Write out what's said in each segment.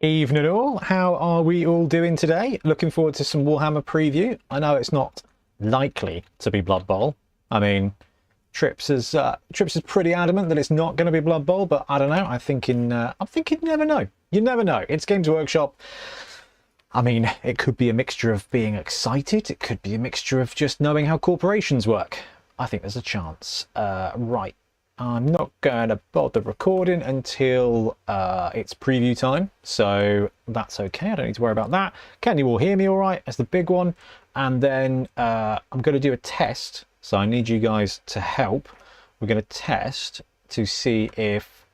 Evening all, how are we all doing today? Looking forward to some Warhammer preview. I know it's not likely to be Blood Bowl. I mean, Trips is pretty adamant that it's not going to be Blood Bowl, but I don't know. I'm thinking you never know. You never know. It's Games Workshop. I mean, it could be a mixture of being excited. It could be a mixture of just knowing how corporations work. I think there's a chance. Right. I'm not going to bother recording until it's preview time, so that's okay. I don't need to worry about that. Can you all hear me all right? That's the big one. And then I'm going to do a test, so I need you guys to help. We're going to test to see if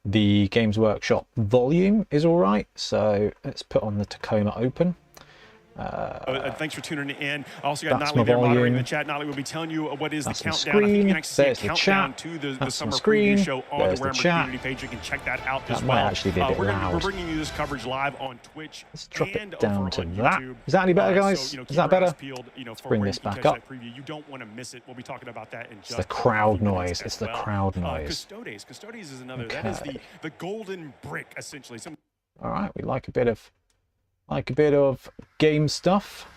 the Games Workshop volume is all right. So let's put on the Tacoma open. Thanks for tuning in. I also got Natalie there moderating the chat. Natalie will be telling you what is that's the countdown. Screen. I think you can actually There's see a the countdown chat. to the That's summer screen. preview show on There's the the Warhammer chat. community page. You can check that out that as might well. actually be a bit loud. We're bringing you this coverage live on Twitch. Let's drop and it down over to on that. YouTube. Is that any better, guys? So, is that better? Peeled, Let's bring this back up. You don't want to miss it. We'll be talking about that in just It's the crowd noise. It's the crowd noise. Custodes is another. Okay. That is the golden brick, essentially. All right, we like a bit of game stuff.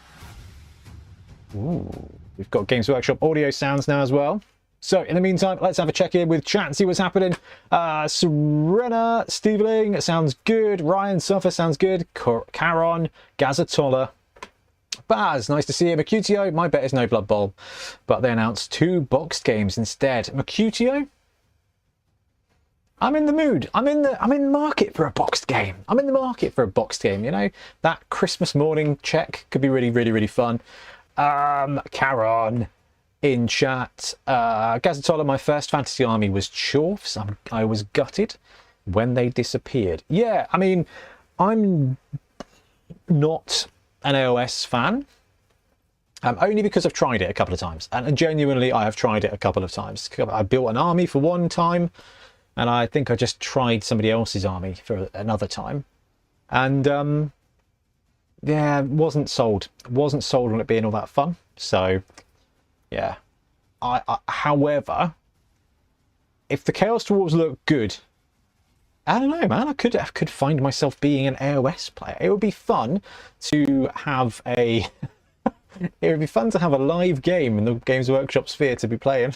Ooh, we've got Games Workshop audio sounds now as well. So in the meantime, let's have a check in with chat and see what's happening. Serena, Steveling, sounds good. Ryan Suffer sounds good. Caron, Gazatola. Baz, nice to see you. Mercutio, my bet is no Blood Bowl, but they announced 2 boxed games instead. Mercutio, I'm in the mood. I'm in the market for a boxed game. I'm in the market for a boxed game. You know, that Christmas morning check could be really fun. Caron in chat. Gazatola, my first fantasy army was Chorfs. I was gutted when they disappeared. Yeah, I mean, I'm not an AOS fan. Only because I've tried it a couple of times. And genuinely, I have tried it a couple of times. I built an army for one time, and I think I just tried somebody else's army for another time. And yeah, wasn't sold on it being all that fun. So yeah, however, if the Chaos Dwarves look good, I don't know, man, I could find myself being an AOS player. It would be fun to have a it would be fun to have a live game in the Games Workshop sphere to be playing.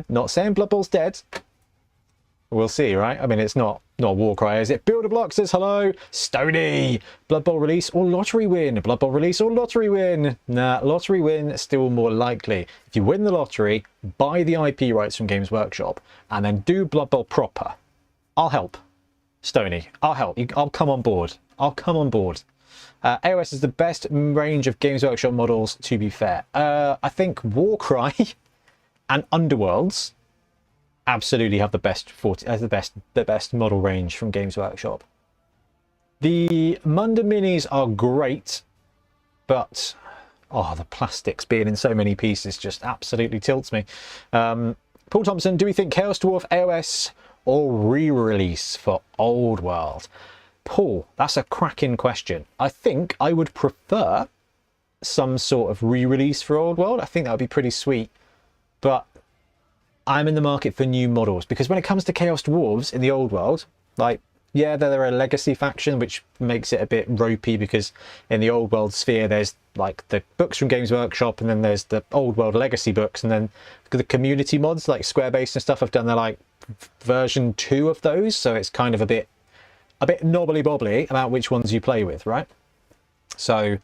Not saying Blood Bowl's dead. We'll see, right? I mean, it's not Warcry, is it? Builder Block says hello. Stony, Blood Bowl release or lottery win? Blood Bowl release or lottery win? Nah, lottery win is still more likely. If you win the lottery, buy the IP rights from Games Workshop, and then do Blood Bowl proper. I'll help. Stony, I'll help. I'll come on board. I'll come on board. AOS is the best range of Games Workshop models, to be fair. I think Warcry and Underworlds absolutely have the best model range from Games Workshop. The Munda Minis are great, but the plastics being in so many pieces just absolutely tilts me. Paul Thompson, do we think Chaos Dwarf AOS or re-release for Old World? Paul, that's a cracking question. I think I would prefer some sort of re-release for Old World. I think that would be pretty sweet, but I'm in the market for new models, because when it comes to Chaos Dwarves in the Old World, like, yeah, they're a legacy faction, which makes it a bit ropey, because in the Old World sphere, there's like the books from Games Workshop, and then there's the Old World legacy books, and then the community mods like Squarebase and stuff have done their like version 2 of those, so it's kind of a bit knobbly bobbly about which ones you play with, right? So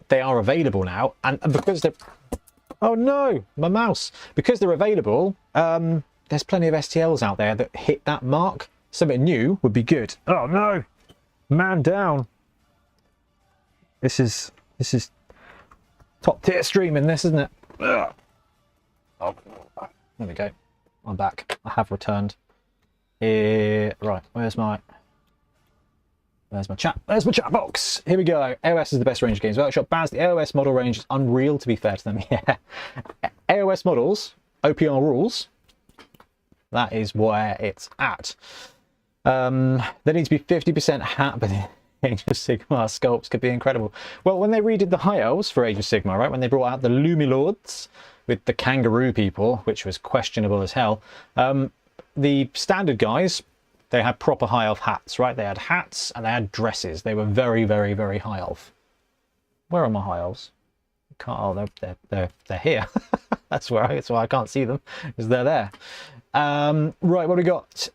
they are available now, and because they're oh no, my mouse. Because they're available, there's plenty of STLs out there that hit that mark. Something new would be good. Oh no, man down. This is top tier streaming, this, isn't it? Ugh. Oh, there we go. I'm back. I have returned. Right, where's my chat? There's my chat box. Here we go. AOS is the best range of Games Workshop. Baz, the AOS model range is unreal, to be fair to them. Yeah. AOS models, OPR rules, that is where it's at. There needs to be 50% hat, but Age of Sigmar sculpts could be incredible. Well, when they redid the High Elves for Age of Sigmar, right, when they brought out the Lumilords with the kangaroo people, which was questionable as hell, the standard guys They had proper high elf hats, right? They had hats and they had dresses. They were very, very, very high elf. Where are my high elves? Can't, oh, they're here. That's why I can't see them, because they're there. Right, what do we got?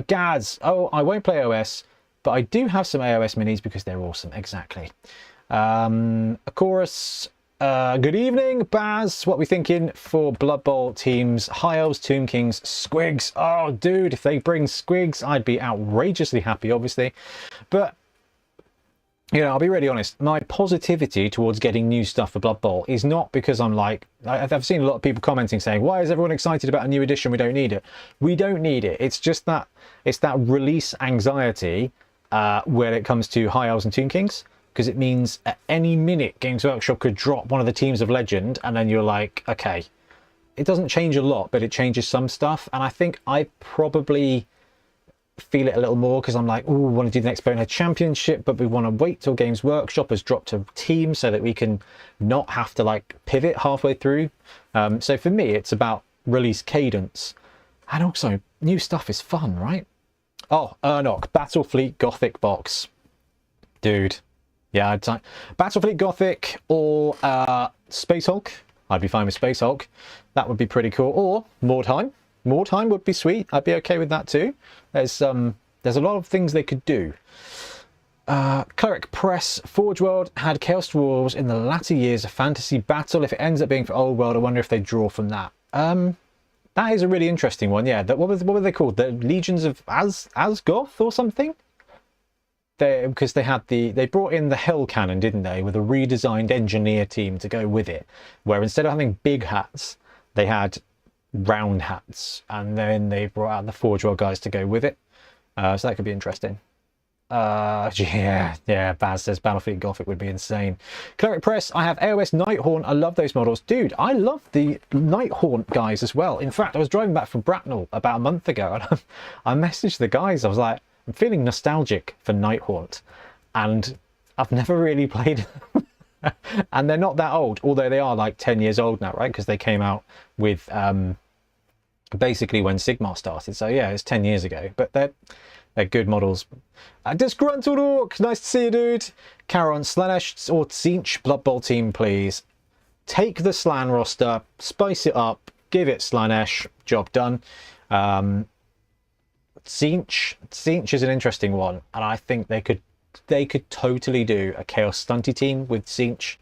Gads. Oh, I won't play OS, but I do have some AOS minis because they're awesome. Exactly. Chorus. Good evening, Baz. What we thinking for Blood Bowl teams? High Elves, Tomb Kings, Squigs. Oh, dude, if they bring Squigs, I'd be outrageously happy, obviously. But, you know, I'll be really honest. My positivity towards getting new stuff for Blood Bowl is not because I'm like... I've seen a lot of people commenting saying, why is everyone excited about a new edition? We don't need it. We don't need it. It's just that... It's that release anxiety when it comes to High Elves and Tomb Kings. Because it means at any minute Games Workshop could drop one of the teams of legend, and then you're like, okay, it doesn't change a lot, but it changes some stuff. And I think I probably feel it a little more because I'm like, oh, we want to do the next Bonehead Championship, but we want to wait till Games Workshop has dropped a team so that we can not have to like pivot halfway through. So for me, it's about release cadence, and also new stuff is fun, right? Oh, Ernok, Battlefleet Gothic box, dude. Yeah, I'd say Battlefleet Gothic or Space Hulk. I'd be fine with Space Hulk. That would be pretty cool. Or Mordheim. Mordheim would be sweet. I'd be okay with that too. There's a lot of things they could do. Cleric Press. Forge World had Chaos Dwarves in the latter years of Fantasy Battle. If it ends up being for Old World, I wonder if they draw from that. That is a really interesting one. Yeah. What were they called? The Legions of Asgoth or something? Because they brought in the Hell Cannon, didn't they, with a redesigned engineer team to go with it, where instead of having big hats, they had round hats, and then they brought out the Forge World guys to go with it. So that could be interesting. Yeah, Baz says Battlefleet Gothic would be insane. Cleric Press, I have AOS Nighthaunt. I love those models. Dude, I love the Nighthaunt guys as well. In fact, I was driving back from Bracknell about a month ago, and I messaged the guys. I was like, I'm feeling nostalgic for Nighthaunt, and I've never really played them. And they're not that old, although they are like 10 years old now, right? Because they came out with basically when Sigmar started. So yeah, it's 10 years ago, but they're good models. Disgruntled Orc, nice to see you, dude. Caron, Slanesh or Tzeentch Blood Bowl team, please. Take the Slan roster, spice it up, give it Slanesh, job done. Tzeentch is an interesting one, and I think they could totally do a Chaos Stunty team with Tzeentch.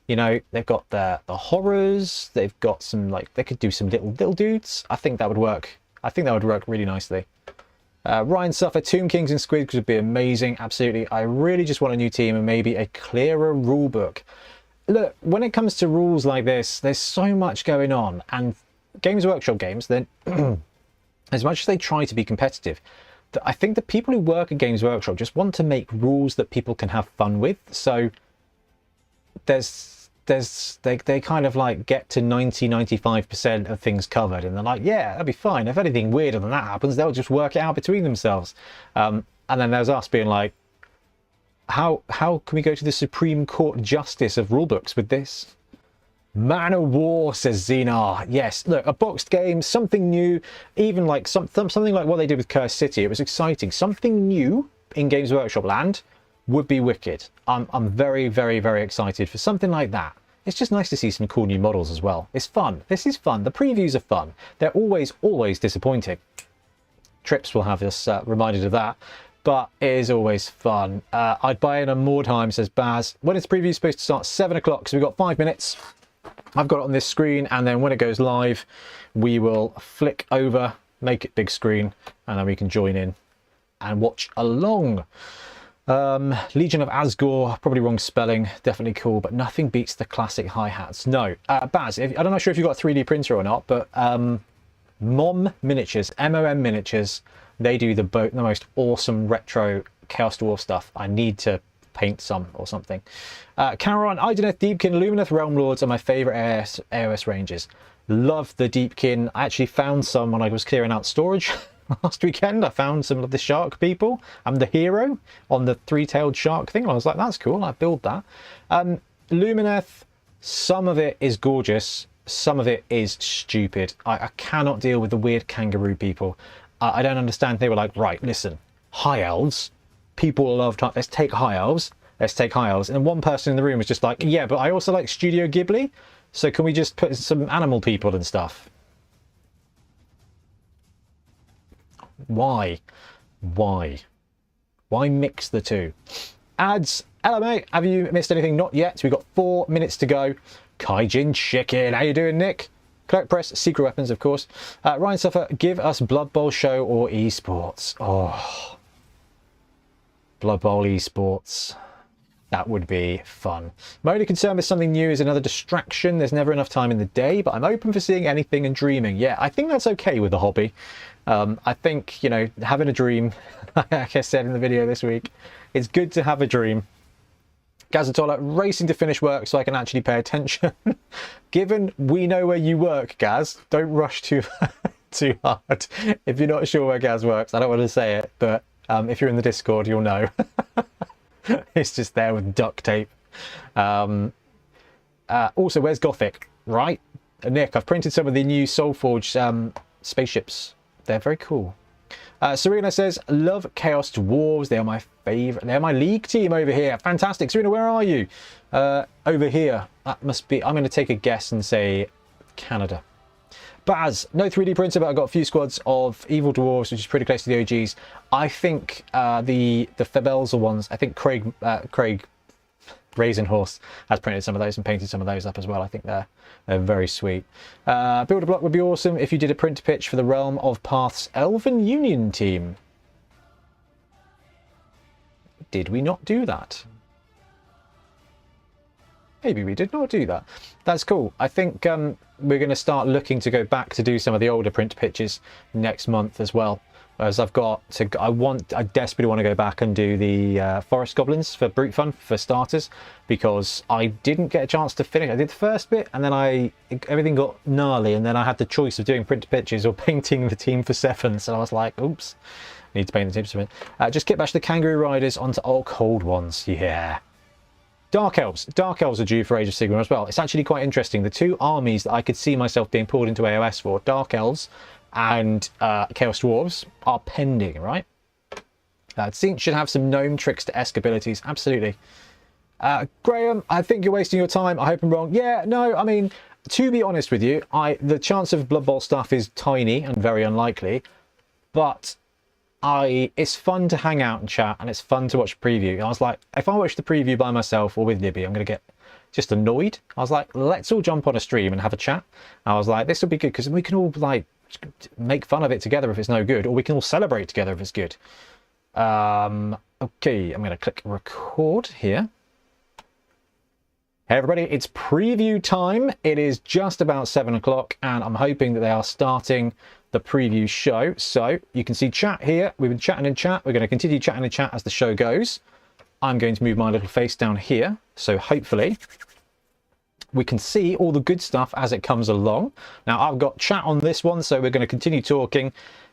You know, they've got the horrors, they've got some, like, they could do some little dudes. I think that would work. I think that would work really nicely. Ryan Suffer, Tomb Kings and Squids would be amazing. Absolutely. I really just want a new team and maybe a clearer rule book. Look, when it comes to rules like this, there's so much going on, and Games Workshop games, then as much as they try to be competitive, I think the people who work at Games Workshop just want to make rules that people can have fun with. So they kind of like get to 95% of things covered, and they're like, yeah, that'd be fine. If anything weirder than that happens, they'll just work it out between themselves. And then there's us being like, how can we go to the Supreme Court Justice of rulebooks with this? Man of War, says Xenar. Yes, look, a boxed game, something new, even like something like what they did with Cursed City. It was exciting. Something new in Games Workshop land would be wicked. I'm very, very, very excited for something like that. It's just nice to see some cool new models as well. It's fun. This is fun. The previews are fun. They're always disappointing. Trips will have us reminded of that, but it is always fun. I'd buy in a Mordheim, says Baz. When is preview supposed to start? 7 o'clock, so we've got 5 minutes. I've got it on this screen, and then when it goes live, we will flick over, make it big screen, and then we can join in and watch along. Legion of Asgore, probably wrong spelling, definitely cool, but nothing beats the classic hi-hats. No. Baz, I'm not sure if you've got a 3D printer or not, but MOM Miniatures, M-O-M Miniatures, they do the most awesome retro Chaos Dwarf stuff. I need to paint some or something. Cameron, Ideneth, Deepkin, Lumineth, Realm Lords are my favourite AOS ranges. Love the Deepkin. I actually found some when I was clearing out storage last weekend. I found some of the shark people. I'm the hero on the three-tailed shark thing. I was like, that's cool. I build that. Lumineth, some of it is gorgeous. Some of it is stupid. I cannot deal with the weird kangaroo people. I don't understand. They were like, right, listen, high elves, people love, let's take high elves. Let's take high elves. And one person in the room was just like, yeah, but I also like Studio Ghibli. So can we just put some animal people and stuff? Why? Why? Why mix the two? Ads. Hello, mate. Have you missed anything? Not yet. We've got 4 minutes to go. Kaijin Chicken. How you doing, Nick? Clerk Press. Secret Weapons, of course. Ryan Suffer. Give us Blood Bowl show or esports. Oh. Blood Bowl esports. That would be fun. My only concern with something new is another distraction. There's never enough time in the day, but I'm open for seeing anything and dreaming. Yeah, I think that's okay with the hobby. I think, you know, having a dream, like I said in the video this week, it's good to have a dream. Gazatola, racing to finish work so I can actually pay attention. Given we know where you work, Gaz, don't rush too hard. If you're not sure where Gaz works, I don't want to say it, but if you're in the Discord, you'll know. It's just there with duct tape. Also, where's Gothic? Right, Nick, I've printed some of the new Soulforge spaceships. They're very cool. Serena says, love Chaos Dwarves. They are my favourite. They're my league team over here. Fantastic. Serena, where are you? Over here. That must be, I'm going to take a guess and say Canada. Baz, no 3D printer, but I've got a few squads of Evil Dwarves, which is pretty close to the OGs. I think the Febelza ones, I think Craig Raisin Horse has printed some of those and painted some of those up as well. I think they're very sweet. Build a block would be awesome if you did a print pitch for the Realm of Path's Elven Union team. Did we not do that? Maybe we did not do that. That's cool. I think we're going to start looking to go back to do some of the older print pitches next month as well. As I've got to, I desperately want to go back and do the Forest Goblins for Brute Fun for starters, because I didn't get a chance to finish. I did the first bit and then everything got gnarly, and then I had the choice of doing print pitches or painting the team for 7. So I was like, oops, I need to paint the team for 7. Just get back to the Kangaroo Riders onto all cold ones. Yeah. Dark Elves. Dark Elves are due for Age of Sigmar as well. It's actually quite interesting. The two armies that I could see myself being pulled into AOS for, Dark Elves and Chaos Dwarves, are pending, right? Should have some gnome tricks to esque abilities. Absolutely. Graham, I think you're wasting your time. I hope I'm wrong. Yeah, no, I mean, to be honest with you, the chance of Blood Bowl stuff is tiny and very unlikely, but it's fun to hang out and chat, and it's fun to watch a preview. I was like, if I watch the preview by myself or with Libby, I'm going to get just annoyed. I was like, let's all jump on a stream and have a chat. I was like, this will be good because we can all like make fun of it together if it's no good, or we can all celebrate together if it's good. Okay, I'm going to click record here. Hey everybody, it's preview time. It is just about 7 o'clock, and I'm hoping that they are starting the preview show. So you can see chat here. We've been chatting in chat. We're going to continue chatting in chat as the show goes. I'm going to move my little face down here, so hopefully we can see all the good stuff as it comes along. Now I've got chat on this one, so we're going to continue talking.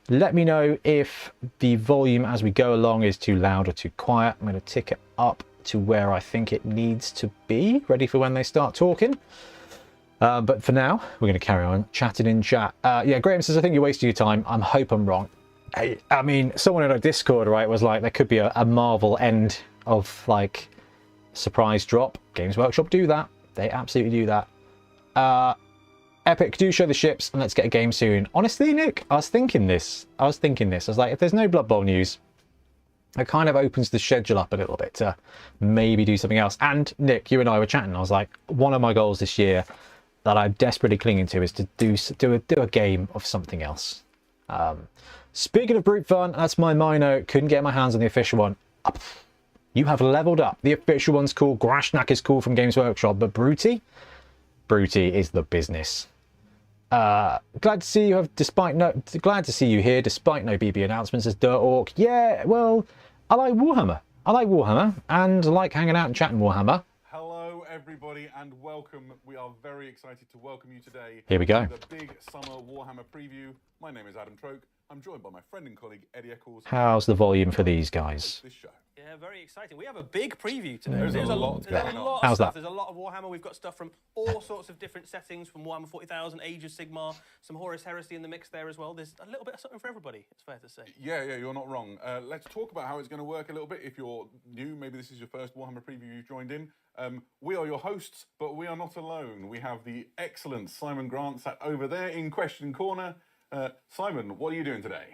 Let me know if the volume as we go along is too loud or too quiet. I'm going to tick it up to where I think it needs to be, ready for when they start talking. But for now, we're going to carry on chatting in chat. Yeah, Graham says, I think you're wasting your time. I hope I'm wrong. I mean, someone in our Discord, right, was like, there could be a Marvel end of, like, surprise drop. Games Workshop do that. They absolutely do that. Epic, do show the ships, and let's get a game soon. Honestly, Nick, I was thinking this. I was like, if there's no Blood Bowl news, it kind of opens the schedule up a little bit to maybe do something else. And Nick, you and I were chatting. I was like, one of my goals this year that I'm desperately clinging to is to do a game of something else. Speaking of Brute Fun, that's my Mino. Couldn't get my hands on the official one. You have leveled up. The official one's cool. Grashnak is cool from Games Workshop, but Bruty is the business. Glad to see you here despite no BB announcements as Dirt Orc. Yeah, well, I like Warhammer. And I like hanging out and chatting Warhammer. Hello everybody and welcome. We are very excited to welcome you today. Here we go. The big summer Warhammer preview. My name is Adam Troke. I'm joined by my friend and colleague Eddie Eccles. How's the volume for these guys? This show. Yeah, very exciting. We have a big preview today. There's a lot of How's stuff. that? There's a lot of Warhammer. We've got stuff from all sorts of different settings, from Warhammer 40,000, Age of Sigmar, some Horus Heresy in the mix there as well. There's a little bit of something for everybody, it's fair to say. Yeah, you're not wrong. Let's talk about how it's going to work a little bit. If you're new, maybe this is your first Warhammer preview you've joined in. We are your hosts, but we are not alone. We have the excellent Simon Grant sat over there in Question Corner. Simon, what are you doing today?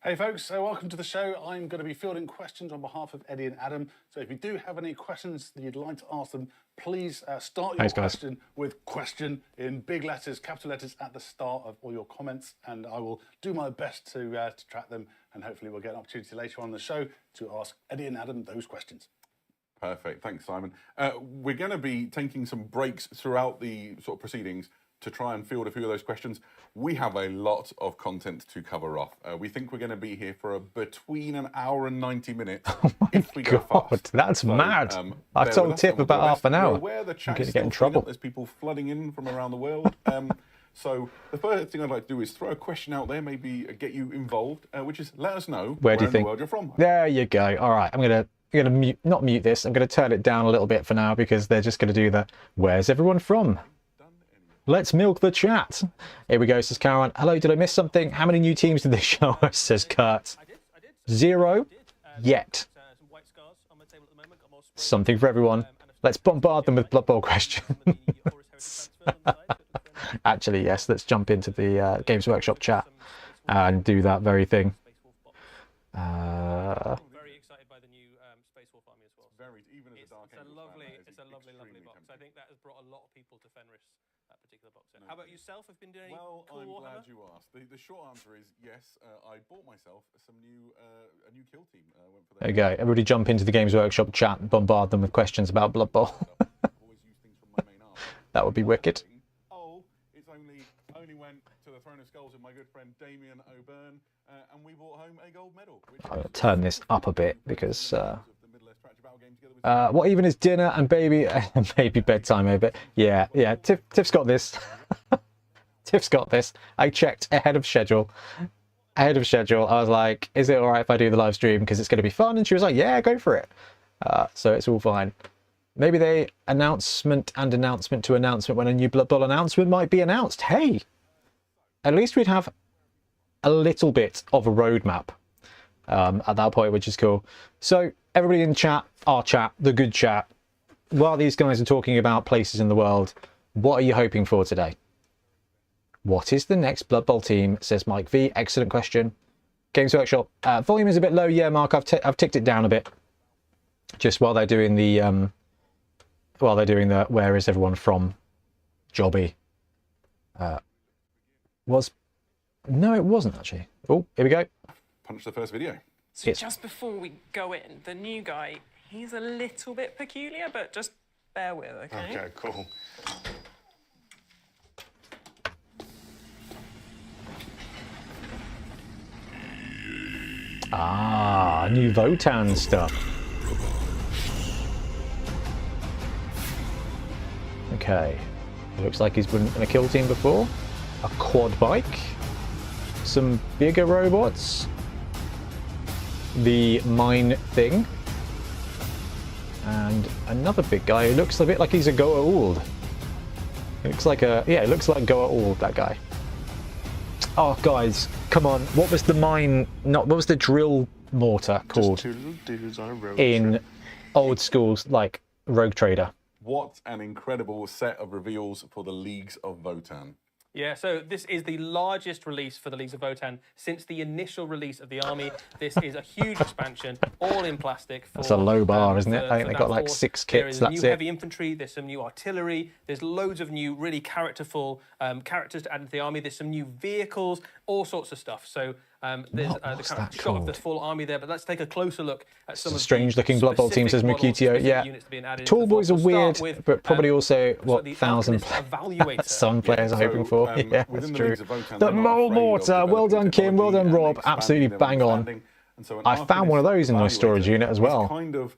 Hey folks, welcome to the show. I'm going to be fielding questions on behalf of Eddie and Adam. So if you do have any questions that you'd like to ask them, please start your question with question in big letters, capital letters at the start of all your comments, and I will do my best to track them, and hopefully we'll get an opportunity later on in the show to ask Eddie and Adam those questions. Perfect, thanks Simon. We're going to be taking some breaks throughout the sort of proceedings to try and field a few of those questions. We have a lot of content to cover off. We think we're going to be here for between an hour and 90 minutes if we go fast. That's mad. I've bear told with us Tip and we'll do about our half best. an hour. We're aware the I'm chat's going to still get in filling up. trouble. There's people flooding in from around the world. So the first thing I'd like to do is throw a question out there, maybe get you involved, which is let us know Where do you in think? the world you're from. There you go. All right, I'm going to mute, not mute this. I'm going to turn it down a little bit for now because they're just going to do the where's everyone from? Let's milk the chat. Here we go, says Karen. Hello, did I miss something? How many new teams did they show us, says Kurt? I did. 0 yet. Some white scars on my table at the moment. Got more spray. Something for everyone. Let's bombard them with Blood Bowl questions. Actually, yes, let's jump into the Games Workshop chat and do that very thing. Very excited by the new Space Wolf army as well. Very, even as a Dark Angels fan, It's a lovely box. tempting. I think that has brought a lot of people to Fenris, that particular box set. How about yourself? Have been doing Well, cool I'm Warhammer? glad you asked. The short answer is yes. I bought myself a new kill team. Went for There you go. Everybody jump into the Games Workshop chat and bombard them with questions about Blood Bowl. Always use things from my main army. That would be wicked. Oh, it's only went to the Throne of Skulls with my good friend Damien O'Byrne, and we brought home a gold medal. I'll turn this up a bit because the Middle-earth Traction Battle game together with what even is dinner and baby bedtime over? Yeah. Tiff's got this. Tiff's got this. I checked ahead of schedule. I was like, is it all right if I do the live stream because it's going to be fun? And she was like, yeah, go for it. So it's all fine. Maybe they announcement to announcement when a new Blood Bowl announcement might be announced. Hey, at least we'd have a little bit of a roadmap at that point, which is cool. So everybody in chat, our chat, the good chat, while these guys are talking about places in the world, what are you hoping for today? What is the next Blood Bowl team, says Mike V. Excellent question. Games Workshop, volume is a bit low. Yeah, Mark, I've ticked it down a bit just while they're doing the where is everyone from jobby. No, it wasn't actually. Oh, here we go. punch the first video. So just before we go in, the new guy, he's a little bit peculiar, but just bear with, okay? Okay, cool. Ah, new Votann stuff. Okay. Looks like he's been in a kill team before. A quad bike. Some bigger robots. The mine thing. And another big guy who looks a bit like he's a Goa Uld. Looks like a, yeah, it looks like Goa Uld, that guy. Oh, guys, come on. What was the mine, what was the drill mortar called? Just two little dudes on a road In trip. old schools, like Rogue Trader. What an incredible set of reveals for the Leagues of Votann. Yeah, so this is the largest release for the Leagues of Votann since the initial release of the army. This is a huge expansion, all in plastic. That's a low bar, isn't it? I think for they've got that like force. 6 There kits, is that's new it. heavy infantry, there's some new artillery, there's loads of new, really characterful characters to add into the army. There's some new vehicles, all sorts of stuff. So there's the what's kind of that shot of the called? full army there, but let's take a closer look at some of the Strange-looking Blood Bowl team, says specific models, Mercutio. specific Yeah, units to be added into Tall the Boys are force. We'll weird, start with, but probably also, what, the 1,000 Alchemist Evaluator. some players are hoping So, for. Yeah, within that's the true. Leagues of Votann, The they're not Mole afraid of Mortar, well developing done Kim, well done technology Rob, and absolutely expanding their bang on. understanding. And so an I found one of those in my storage unit as well. Kind of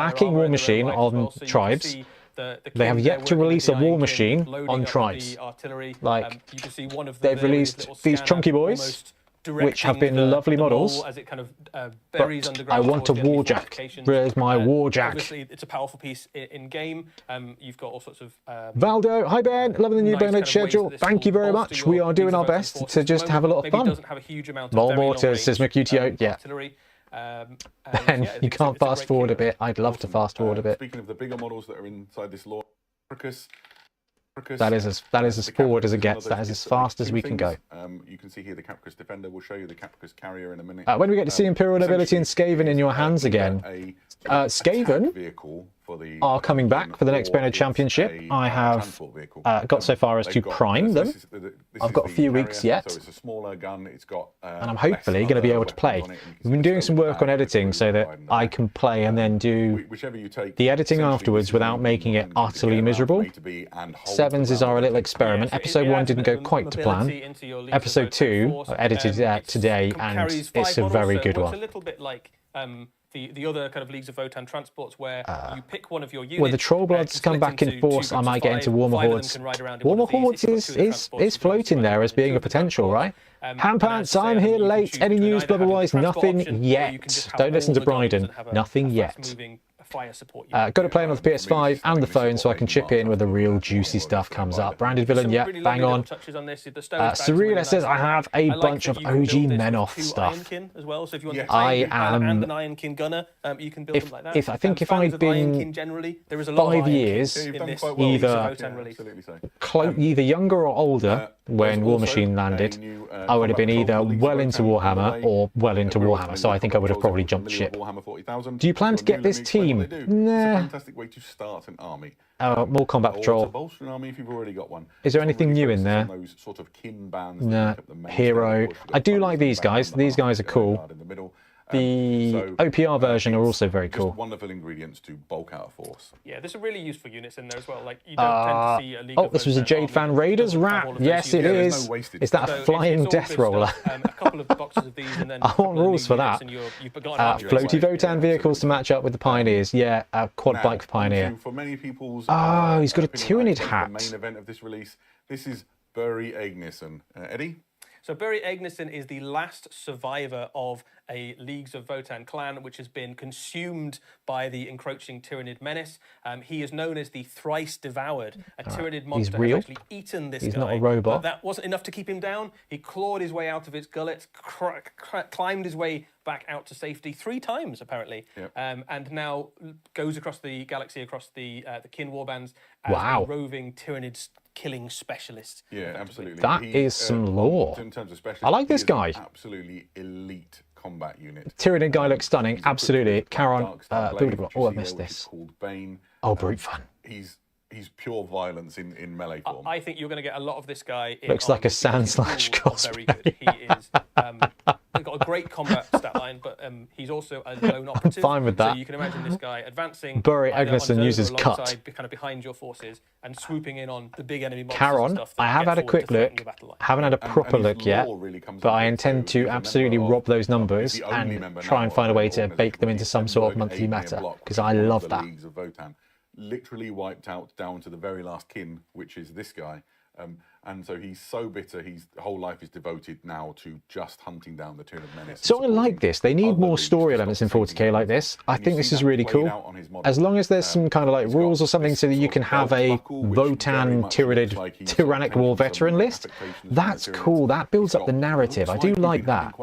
backing armor War in their own Machine right as on well, so you can tribes. see They have yet to release a war machine on tribes. Like, you can see one of them they've released these chunky boys, which have been lovely models, as it kind of but I want a Warjack. Where's my Warjack? Obviously, it's a powerful piece in game. You've got all sorts of... Valdo, hi Ben, loving the new Bonehead schedule. Thank you very much. We are doing our best to just have a lot of fun. Vol mortars, says Mercutio. Yeah. And you can't fast forward a bit. I'd love to fast forward a bit. Speaking of the bigger models that are inside this lore, that is as forward as it gets. That is as fast as we can go. You can see here the Capricus Defender. We'll show you the Capricus Carrier in a minute. When do we get to see Imperial Nobility and Skaven in your hands again? Skaven are coming back for the next Bonehead Championship. I have got so far as to prime them. I've got a few weeks yet. So it's a smaller gun. It's got, and I'm hopefully going to be able to play. We've been doing some work on editing so that I can play and then do the editing afterwards without making it utterly miserable. Sevens is our little experiment. Episode 1 didn't go quite to plan. Episode 2 I edited today, and it's a very good one. It's a little bit like the other kind of Leagues of Votann transports, where you pick one of your units. When the Trollbloods come back in force, I might get into Warmer Hordes. Warmer Hordes is floating there as being a potential, right? Handpants, I'm here late. Any news, otherwise? Nothing yet. Don't listen to Bryden. Nothing yet. Got to play on the PS5 and the phone so I can chip in when the real juicy stuff comes up. Branded Villain, yeah, bang on. Serena says I have a bunch of OG Menoth stuff. I am. I think if I'd been 5 years, either younger or older when War Machine landed, I would have been either well into Warhammer or well into Warhammer. So I think I would have probably jumped ship. Do you plan to get this team? Nah. It's a fantastic way to start an army. More combat patrol. Bolster an army if you've already got one. Is there anything new in there? Those sort of kin bands Hero. I do like these guys. These guys are cool. The OPR version are also very cool. Just wonderful ingredients to bulk out a force. Yeah, there's some really useful units in there as well. Like you don't tend to see a League of this was a Jade Fan Raiders wrap. Yes, it is. Is that a flying death roller? A couple of boxes of these, and then I want rules for that. Floaty Votann vehicles to match up with the Pioneers. Yeah, a quad bike for Pioneer. For many people's, he's got a Tyranid hat. The main event of this release. This is Bury Egnisson. Eddie? So Bury Egnisson is the last survivor of a Leagues of Votann clan, which has been consumed by the encroaching Tyranid menace. He is known as the Thrice Devoured. A Tyranid monster has actually eaten this guy. He's not a robot. But that wasn't enough to keep him down. He clawed his way out of its gullet, climbed his way back out to safety 3 times, apparently. Yep. And now goes across the galaxy, across the kin warbands as a roving Tyranid killing specialist. Yeah, absolutely. That is some lore. In terms of specialist, I like this guy. Absolutely elite combat unit. Tyranid guy looks stunning. Absolutely. Charon. I missed this. Oh, brute fun. He's pure violence in melee form. I think you're going to get a lot of this guy. Looks like a Sandslash cosplay. Very good. He is. He's got a great combat stat line, but he's also a lone operative. I'm fine with that. So you can imagine this guy advancing. Bury Egnisson uses cut. Kind of behind your forces and swooping in on the big enemy monsters. Charon, I have had a quick look. Haven't had a proper look yet, but I intend to absolutely rob those numbers and try and find a way to bake them into some sort of monthly meta, because I love that. Literally wiped out down to the very last kin, which is this guy. And so he's so bitter, his whole life is devoted now to just hunting down the Tyranid menace. So I like this. They need more story elements in 40k like this. I think this is really cool. As long as there's some kind of like rules or something so that you can have a Votann Tyranid Tyrannic War veteran list. That's cool. That builds up the narrative. I do like that.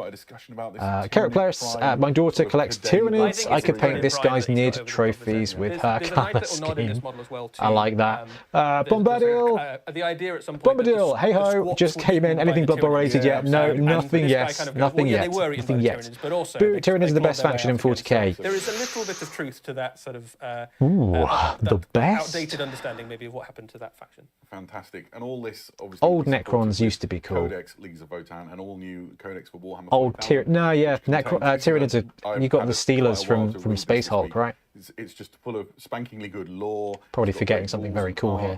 Carrot Players, my daughter collects Tyranids. I could paint this guy's Nid trophies with her colour scheme. I like that. Bombadil. The idea at some point. Bombadil, hey ho, just came in. Anything Blood Bowl rated yet? No, nothing yet. Nothing yet. Nothing yet. Tyranid is the best faction in 40k. There is a little bit of truth to that sort of the best outdated understanding maybe of what happened to that faction. Fantastic. And all this obviously old Necrons used to be cool. Codex Leagues of Votann and all new Codex for Warhammer. Old Tyranids are, you got the Steelers from Space Hulk, right? It's just full of spankingly good lore. Probably forgetting something very cool here.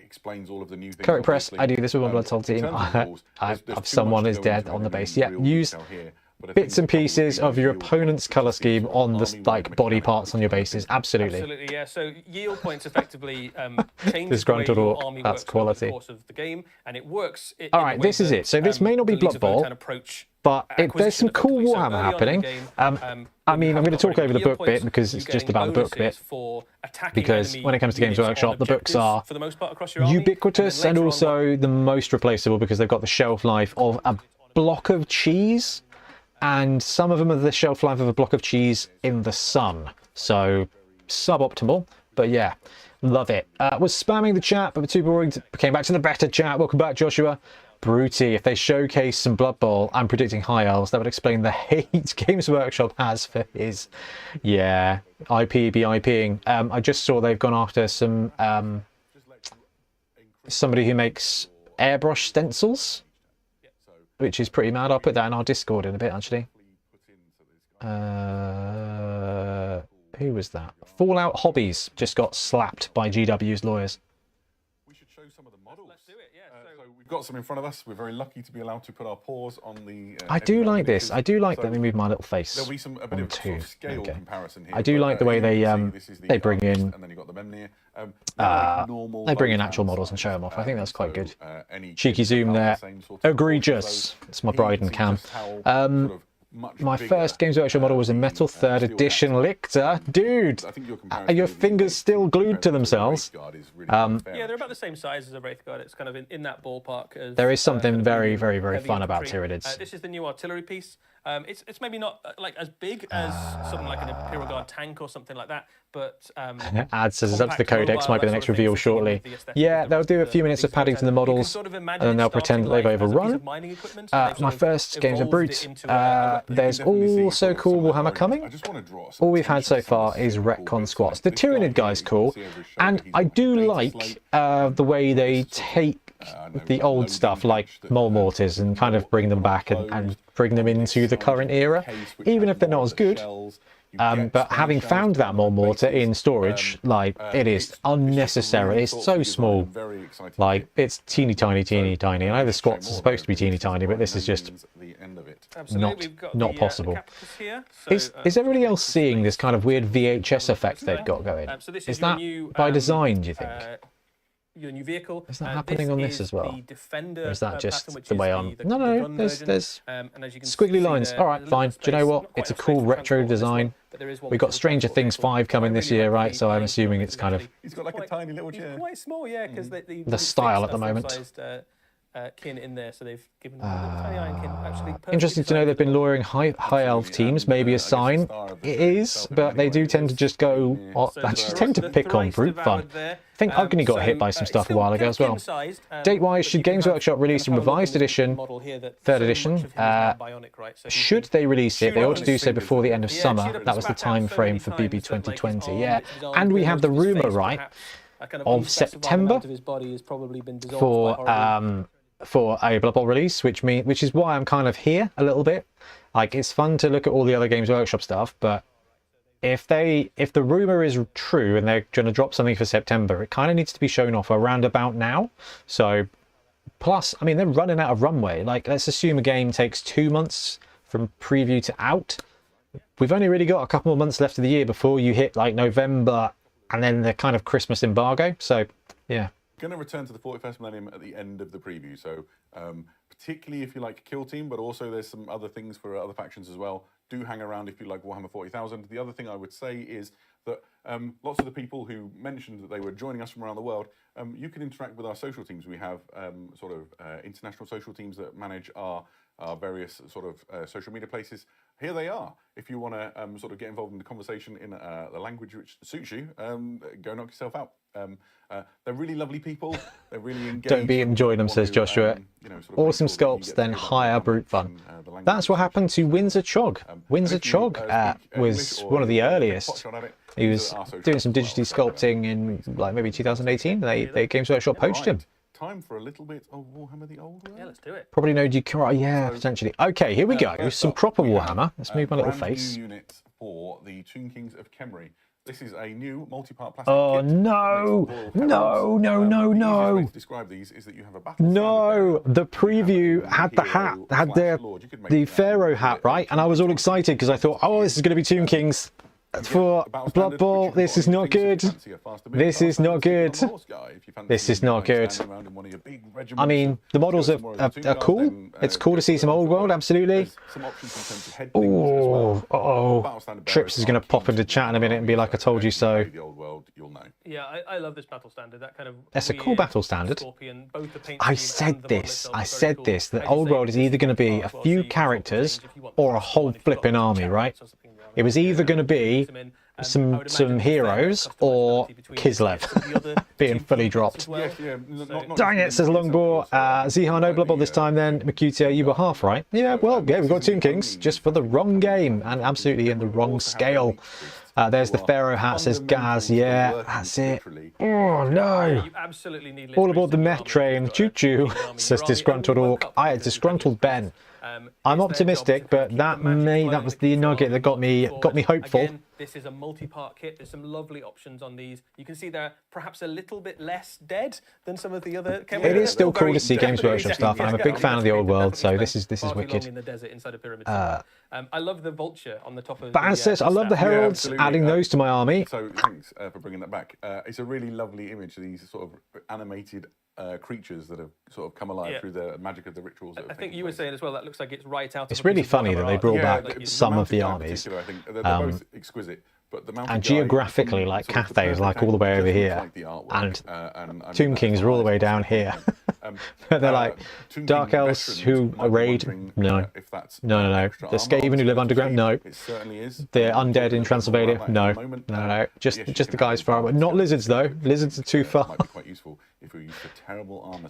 Explains all of the new things. Correct Press, I do this with my Blood Soul team. I have someone is dead on the base. Yeah, use but I bits think and a couple of pieces things of your yield opponent's points, colour which is scheme sort of on the army like wing body mechanics parts on your and bases. Absolutely. Absolutely, yeah. So yield points effectively changes the way Disgruntled your orc, army that's works over quality. the course of the game, and it works. All right, this is it. So this may not be Blood Bowl, but there's some cool Warhammer happening. I mean, I'm going to talk over the book bit because it's just about the book bit. Because when it comes to Games Workshop, the books are ubiquitous and also the most replaceable because they've got the shelf life of a block of cheese, and some of them are the shelf life of a block of cheese in the sun. So suboptimal, but yeah, love it. Was spamming the chat, but too boring. Came back to the better chat. Welcome back, Joshua. Broody, if they showcase some Blood Bowl, I'm predicting High Elves. That would explain the hate Games Workshop has for his, yeah, IP be IPing. I just saw they've gone after some somebody who makes airbrush stencils, which is pretty mad. I'll put that in our Discord in a bit, actually. Who was that? Fallout Hobbies just got slapped by GW's lawyers. We should show some of the models. Let's do it, yeah. So we've got some in front of us. We're very lucky to be allowed to put our paws on the... I do like this. I do like that they move my little face. There'll be a bit of sort of scale comparison here. I do like the way they bring in... And then you've got the Memnir. They bring in actual models and show them off. I think that's quite good. Cheeky zoom there. Egregious. It's my bride and cam. My first Games Workshop model was a metal 3rd edition Lictor. Dude, are your fingers still glued to themselves? Yeah, they're about the same size as a Wraith Guard. It's kind of in that ballpark. As, there is something very, very, very fun about Tyranids. This is the new artillery piece. It's maybe not like as big as something like an Imperial Guard tank or something like that, but Ad says it's up to the Codex, might be the next reveal shortly. Yeah, they'll do a few minutes of padding to the models, and then they'll pretend that they've overrun. My first game's a Brute. There's also cool Warhammer coming. All we've had so far is retcon squats. The Tyranid guy's cool, and I do like the way they take the old stuff like Mole Mortars and kind of bring them back and bring them into the current era, even if they're not as good. But having found that Mole Mortar in storage, like, it is unnecessary. It's so small. Like, it's teeny tiny, teeny tiny. I know the squats are supposed to be teeny tiny, but this is just not possible. Is everybody else seeing this kind of weird VHS effect they've got going? Is that by design, do you think? Your new vehicle. Is that happening on this as well? The Defender, or is that just pattern, the way I'm... No, there's and as you can squiggly lines. All right, fine. Do you know what? It's a cool retro design. We've got Stranger Things 5 coming this year, right? So I'm assuming it's kind of... He's got like a tiny little chair. Quite small, yeah, because the style at the moment. Kin in there, so they've given a tiny iron kin. Actually, interesting to know they've been luring high elf teams. Maybe a sign. It is, but they do tend to just go. They just tend to pick on brute fun. I think Ugni got hit by some stuff a while ago as well. Date-wise, should Games Workshop release a revised edition, 3rd edition? Should they release it? They ought to do so before the end of summer. That was the time frame for BB 2020. Yeah, and we have the rumor, right, of September for a Blood Bowl release, which is why I'm kind of here a little bit. Like, it's fun to look at all the other Games Workshop stuff, but if the rumor is true and they're going to drop something for September, it kind of needs to be shown off around about now. So, plus, I mean, they're running out of runway. Like, let's assume a game takes 2 months from preview to out. We've only really got a couple more months left of the year before you hit like November and then the kind of Christmas embargo. So, yeah. Going to return to the 41st Millennium at the end of the preview. So, particularly if you like Kill Team, but also there's some other things for other factions as well. Do hang around if you like Warhammer 40,000. The other thing I would say is that lots of the people who mentioned that they were joining us from around the world, you can interact with our social teams. We have sort of international social teams that manage our various sort of social media places. Here they are. If you want to sort of get involved in the conversation in the language which suits you, go knock yourself out. They're really lovely people. They're really engaged. Don't be enjoying them, says Joshua. Awesome sculpts, then higher brute fun. That's what happened to Windsor Chog. Windsor Chog was one of the earliest. He was doing some digitally sculpting in like maybe 2018. They Games Workshop poached him. Time for a little bit of Warhammer the Old World? Yeah, let's do it. Probably no Jukara, yeah, potentially. Okay, here we go. Some proper Warhammer. Let's move my little face. New unit for the Tomb Kings of Khemri. This is a new multi-part plastic Oh kit. no! No! No! No! The easiest way No! to describe these is that you have a battle No! standard The bearer. You preview have a had the hat, hero had slash lord. You could make the that Pharaoh with hat, it. right? And I was all excited because I thought, oh, this is going to be Tomb Kings for Blood Bowl. This is not good. This is not good. This is not good. I mean, the models are cool. It's cool to see some old world, absolutely. Oh, Trips is going to pop into chat in a minute and be like, I told you so. Yeah, I love this battle standard. That kind of That's a cool battle standard. Scorpion, both the paint I scheme said and the this. model I itself is said very this. cool. The As you old say, world is this either going to be part a as well, few so you've got characters range if you want or a the whole full, if you've got flipping the army, right? characters up in the army. It was either going to be I some would imagine heroes there's or customizability between Kislev the other being team fully members dropped. as well. Dang it, says Longbow. Ziha, no Blood Bowl this time then. Makutia, you were half right. Yeah, well, yeah, we've got Tomb Kings, just for the wrong game and absolutely in the wrong scale. There's the Pharaoh hat, says Gaz. Yeah, that's it. Oh, no. You absolutely need All aboard the literacy meth in your train. army. Choo choo, says Disgruntled Orc. I had Disgruntled Ben. I'm optimistic, but that was the nugget that got me hopeful. Again, this is a multi-part kit. There's some lovely options on these. You can see they're perhaps a little bit less dead than some of the other. It is still cool to see Games Workshop stuff, and I'm a big fan of the old world, so this is wicked. In the desert inside a pyramid. I love the vulture on the top of. Baz says, I love the heralds. absolutely. Adding those to my army. So thanks for bringing that back. It's a really lovely image of these sort of animated creatures that have sort of come alive through the magic of the rituals. That I think you were saying as well that looks like it's right out. It's of a really piece of funny that Warhammer they art. brought Yeah, back some of the armies. I think they're both exquisite. But the And geographically, like Cathay is like all the way over here, and Tomb Kings are all the way down here. But they're like Dark Elves who raid, no. The Skaven who live underground, no. The undead in Transylvania, no. Just the guys far away. Not lizards though. Lizards are too far.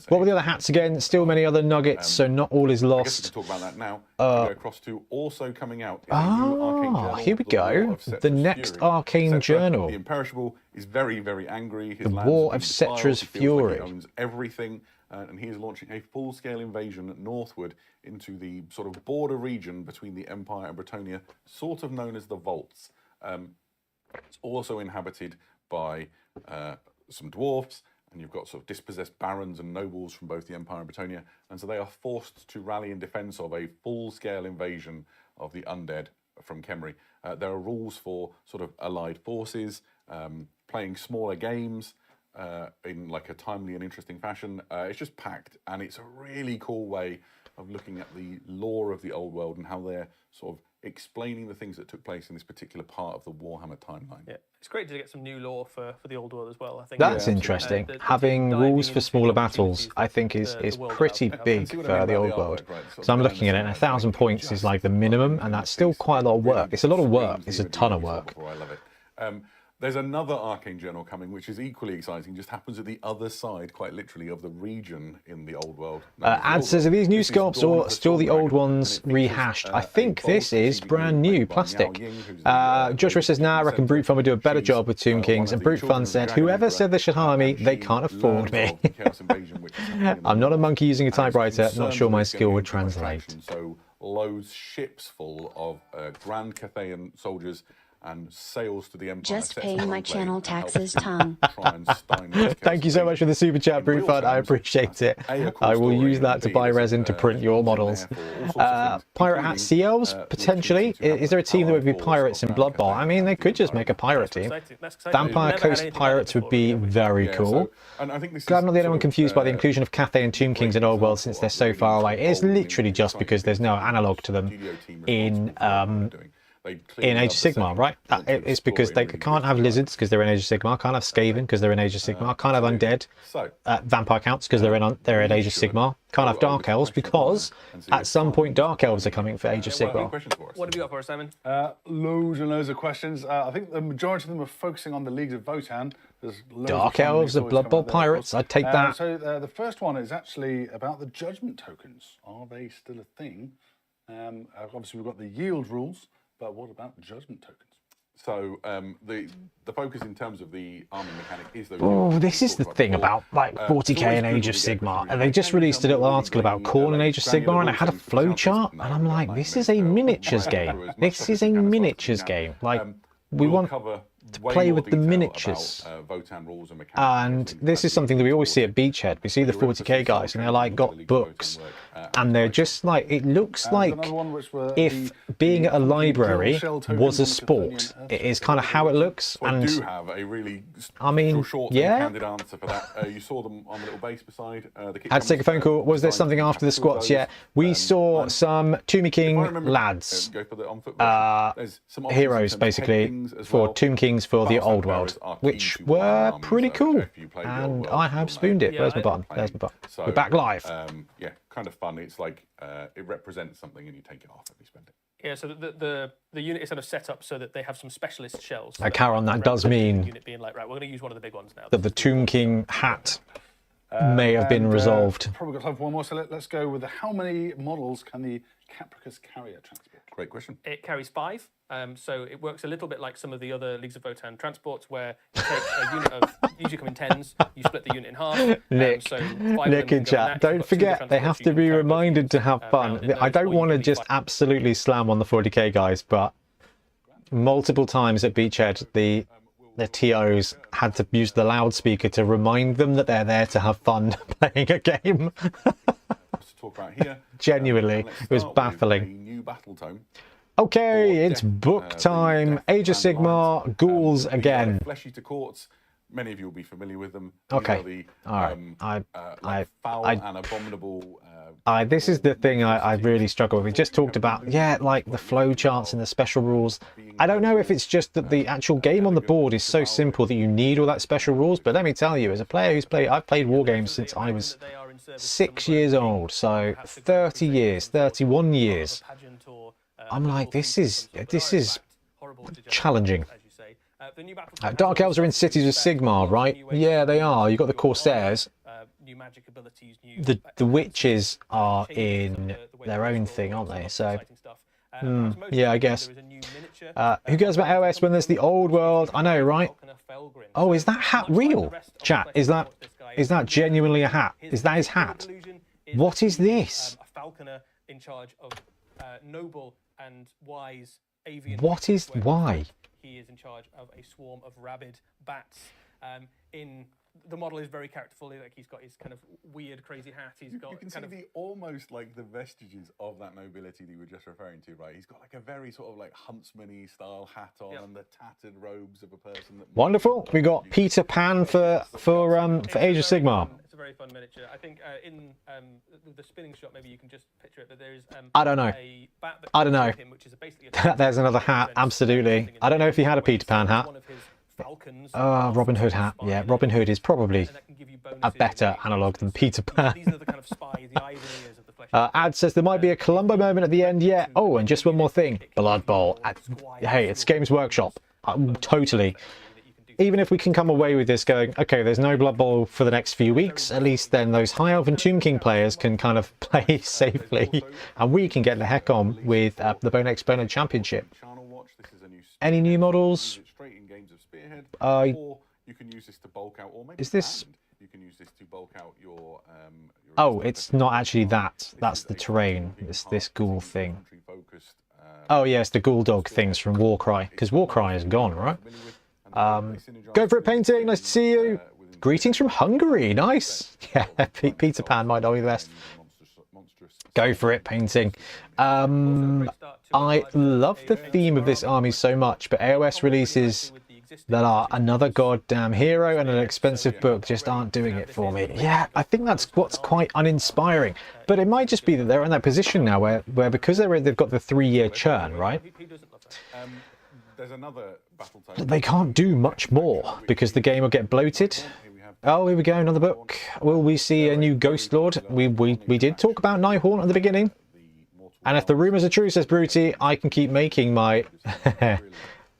What were the other hats again? Still many other nuggets, so not all is lost. To talk about that now, we go across to also coming out. In the new Arcane Journal, here we the War go. of Cetra's The next Fury. Arcane Cetra, Journal. The Imperishable is very, very angry. His The lands War have of been defiled. Cetra's He feels like Fury. he owns everything, and he is launching a full-scale invasion northward into the sort of border region between the Empire and Bretonnia, sort of known as the Vaults. It's also inhabited by some dwarfs, and you've got sort of dispossessed barons and nobles from both the Empire and Bretonnia, and so they are forced to rally in defence of a full-scale invasion of the undead from Khemri. There are rules for sort of allied forces, playing smaller games in like a timely and interesting fashion. It's just packed, and it's a really cool way of looking at the lore of the old world and how they're sort of explaining the things that took place in this particular part of the Warhammer timeline. Yeah, it's great to get some new lore for the old world as well. I think That's interesting. Having rules for smaller battles, I think, is pretty big for the old world. So I'm looking at it, and 1,000 points is like the minimum, and that's still quite a lot of work. It's a lot of work. It's a ton of work. I love it. There's another Arcane Journal coming, which is equally exciting. Just happens at the other side, quite literally, of the region in the old world. Ad says, are these new sculpts or still the old ones rehashed? I think this is brand new plastic. Joshua says, nah, I reckon Brute Fun would do a better job with Tomb Kings. And Brute Fun said, whoever said they should hire me, they can't afford me. I'm not a monkey using a typewriter. Not sure my skill would translate. So loads, ships full of Grand Cathayan soldiers and sales to the Empire. Just paying my channel taxes, Tom. Thank you so much for the super chat, Brute Fun. I appreciate it. I will use that to buy resin to print your models. Pirate Hat Sea Elves, potentially. Is there a team that would be pirates in Blood Bowl? I mean, they could just make a pirate team. Vampire Coast Pirates would be very cool. Glad I'm not the only one confused by the inclusion of Cathay and Tomb Kings in Old World since they're so far away. It's literally just because there's no analogue to them in Age of Sigmar, right? It's because they can't have lizards because they're in Age of Sigmar, can't have Skaven because they're in Age of Sigmar, can't have undead vampire counts because they're in Age of Sigmar, can't have Dark Elves because at some point Dark Elves are coming for Age of Sigmar. What have you got for us, Simon? Loads and loads of questions. I think the majority of them are focusing on the Leagues of Votann. Dark Elves, the Blood Bowl Pirates, I'd take that. So the first one is actually about the judgment tokens. Are they still a thing? Obviously, we've got the yield rules. But what about judgment tokens? So the focus in terms of the arming mechanic is those. Oh, this is the thing about like 40k in Age of Sigmar, and they just released a little article about Khorne in Age of Sigmar, and it had a flowchart, and I'm like, this is a miniatures game. This is a miniatures game. Like we want to way play more with the detail miniatures. about, Votann rules and mechanics. And this is something that we always see at Beachhead. We see the 40k guys, and they're like got books, and they're just like, it looks like if being at a library was a sport. It is kind of how it looks. So I And do have a really short yeah. and candid answer for that. You saw them on the little base beside the kitchen. Had to take a phone call. Was there something after the squats yet? We saw some Tomb King lads, heroes basically, for Tomb Kings for the old world, which were pretty cool. And I have spooned it. Where's my button? There's my button. We're back live. Yeah, kind of fun. It's like it represents something and you take it off and you spend it. Yeah, so the unit is kind of set up so that they have some specialist shells. So Caron, that does mean the unit being like, right, we're going to use one of the big ones now. that the Tomb King hat may have been resolved. Probably got time for one more, so let's go with how many models can the Capricus carrier transport? Great question. It carries 5, so it works a little bit like some of the other Leagues of Votann transports, where you take a unit of, usually come in 10s, you split the unit in half. Nick, so 5 of them Nick can in go chat, next. don't You've got 2 forget, they transports have you to can be carry both reminded to units, have fun. round in I those, don't or you want to can just fight. absolutely slam on the 40k guys, but multiple times at Beachhead, the TOs had to use the loudspeaker to remind them that they're there to have fun playing a game. To talk about here. Genuinely, let's it was start with baffling. a new battle tome. Okay, for it's Death, book the time. Death Age of and Alliance. Sigmar, ghouls These are again. Fleshy to courts. Many of you will be familiar with them. These Okay. are the, All right. foul I- and abominable. This is the thing I really struggle with. We just talked about, like the flow charts and the special rules. I don't know if it's just that the actual game on the board is so simple that you need all that special rules, but let me tell you, as a player I've played war games since I was 6 years old, so 30 years, 31 years. I'm like, this is challenging. Dark Elves are in cities with Sigmar, right? Yeah, they are. You've got the Corsairs. The witches are in their own thing, aren't they? So, yeah, I guess. Who cares about LS when there's the old world? I know, right? Oh, is that hat real? Chat, is that genuinely a hat? Is that his hat? What is this? A falconer in charge of noble and wise avian. What is why? He is in charge of a swarm of rabid bats. In the model is very characterful. Like he's got his kind of weird, crazy hat. He's got You can see kind of almost like the vestiges of that nobility that you were just referring to, right? He's got like a very sort of like huntsman-y style hat on and the tattered robes of a person. That Wonderful. We got Peter Pan for Age of Sigmar. It's a very fun miniature. I think in the spinning shot, maybe you can just picture it. But there is I don't know. a bat that I don't know. him, which is basically a There's another hat. Absolutely. I don't know if he had a Peter Pan hat. One of his falcons. Robin Hood hat. Yeah, Robin Hood is probably And that can give you a bonuses better analogue than Peter Pan. These are the kind of spies, the eyes and ears of the flesh. Ad says there might be a Columbo moment at the end yet. Oh, and just one more thing. Blood Bowl. Hey, it's Games Workshop. Totally. Even if we can come away with this going, okay, there's no Blood Bowl for the next few weeks, at least then those High Elf and Tomb King players can kind of play safely. And we can get the heck on with the Bonehead Exponent Championship. Any new models? Or you can use this to bulk out, or maybe Is this... you can use this to bulk out your Oh, it's not actually that. That's the terrain. It's this ghoul thing. Oh, yeah, it's the ghoul dog things from Warcry. Because Warcry is gone, right? Go for it, painting. Nice to see you. Greetings from Hungary. Nice. Yeah, Peter Pan might not be the best. Go for it, painting. I love the theme of this army so much, but AOS releases that are another goddamn hero and an expensive book just aren't doing it for me. Yeah, I think that's what's quite uninspiring. But it might just be that they're in that position now where because they've got the 3-year churn, right? There's another battle tome. They can't do much more because the game will get bloated. Oh, here we go, another book. Will we see a new Ghost Lord? We did talk about Nighthaunt at the beginning. And if the rumours are true, says Bruty, I can keep making my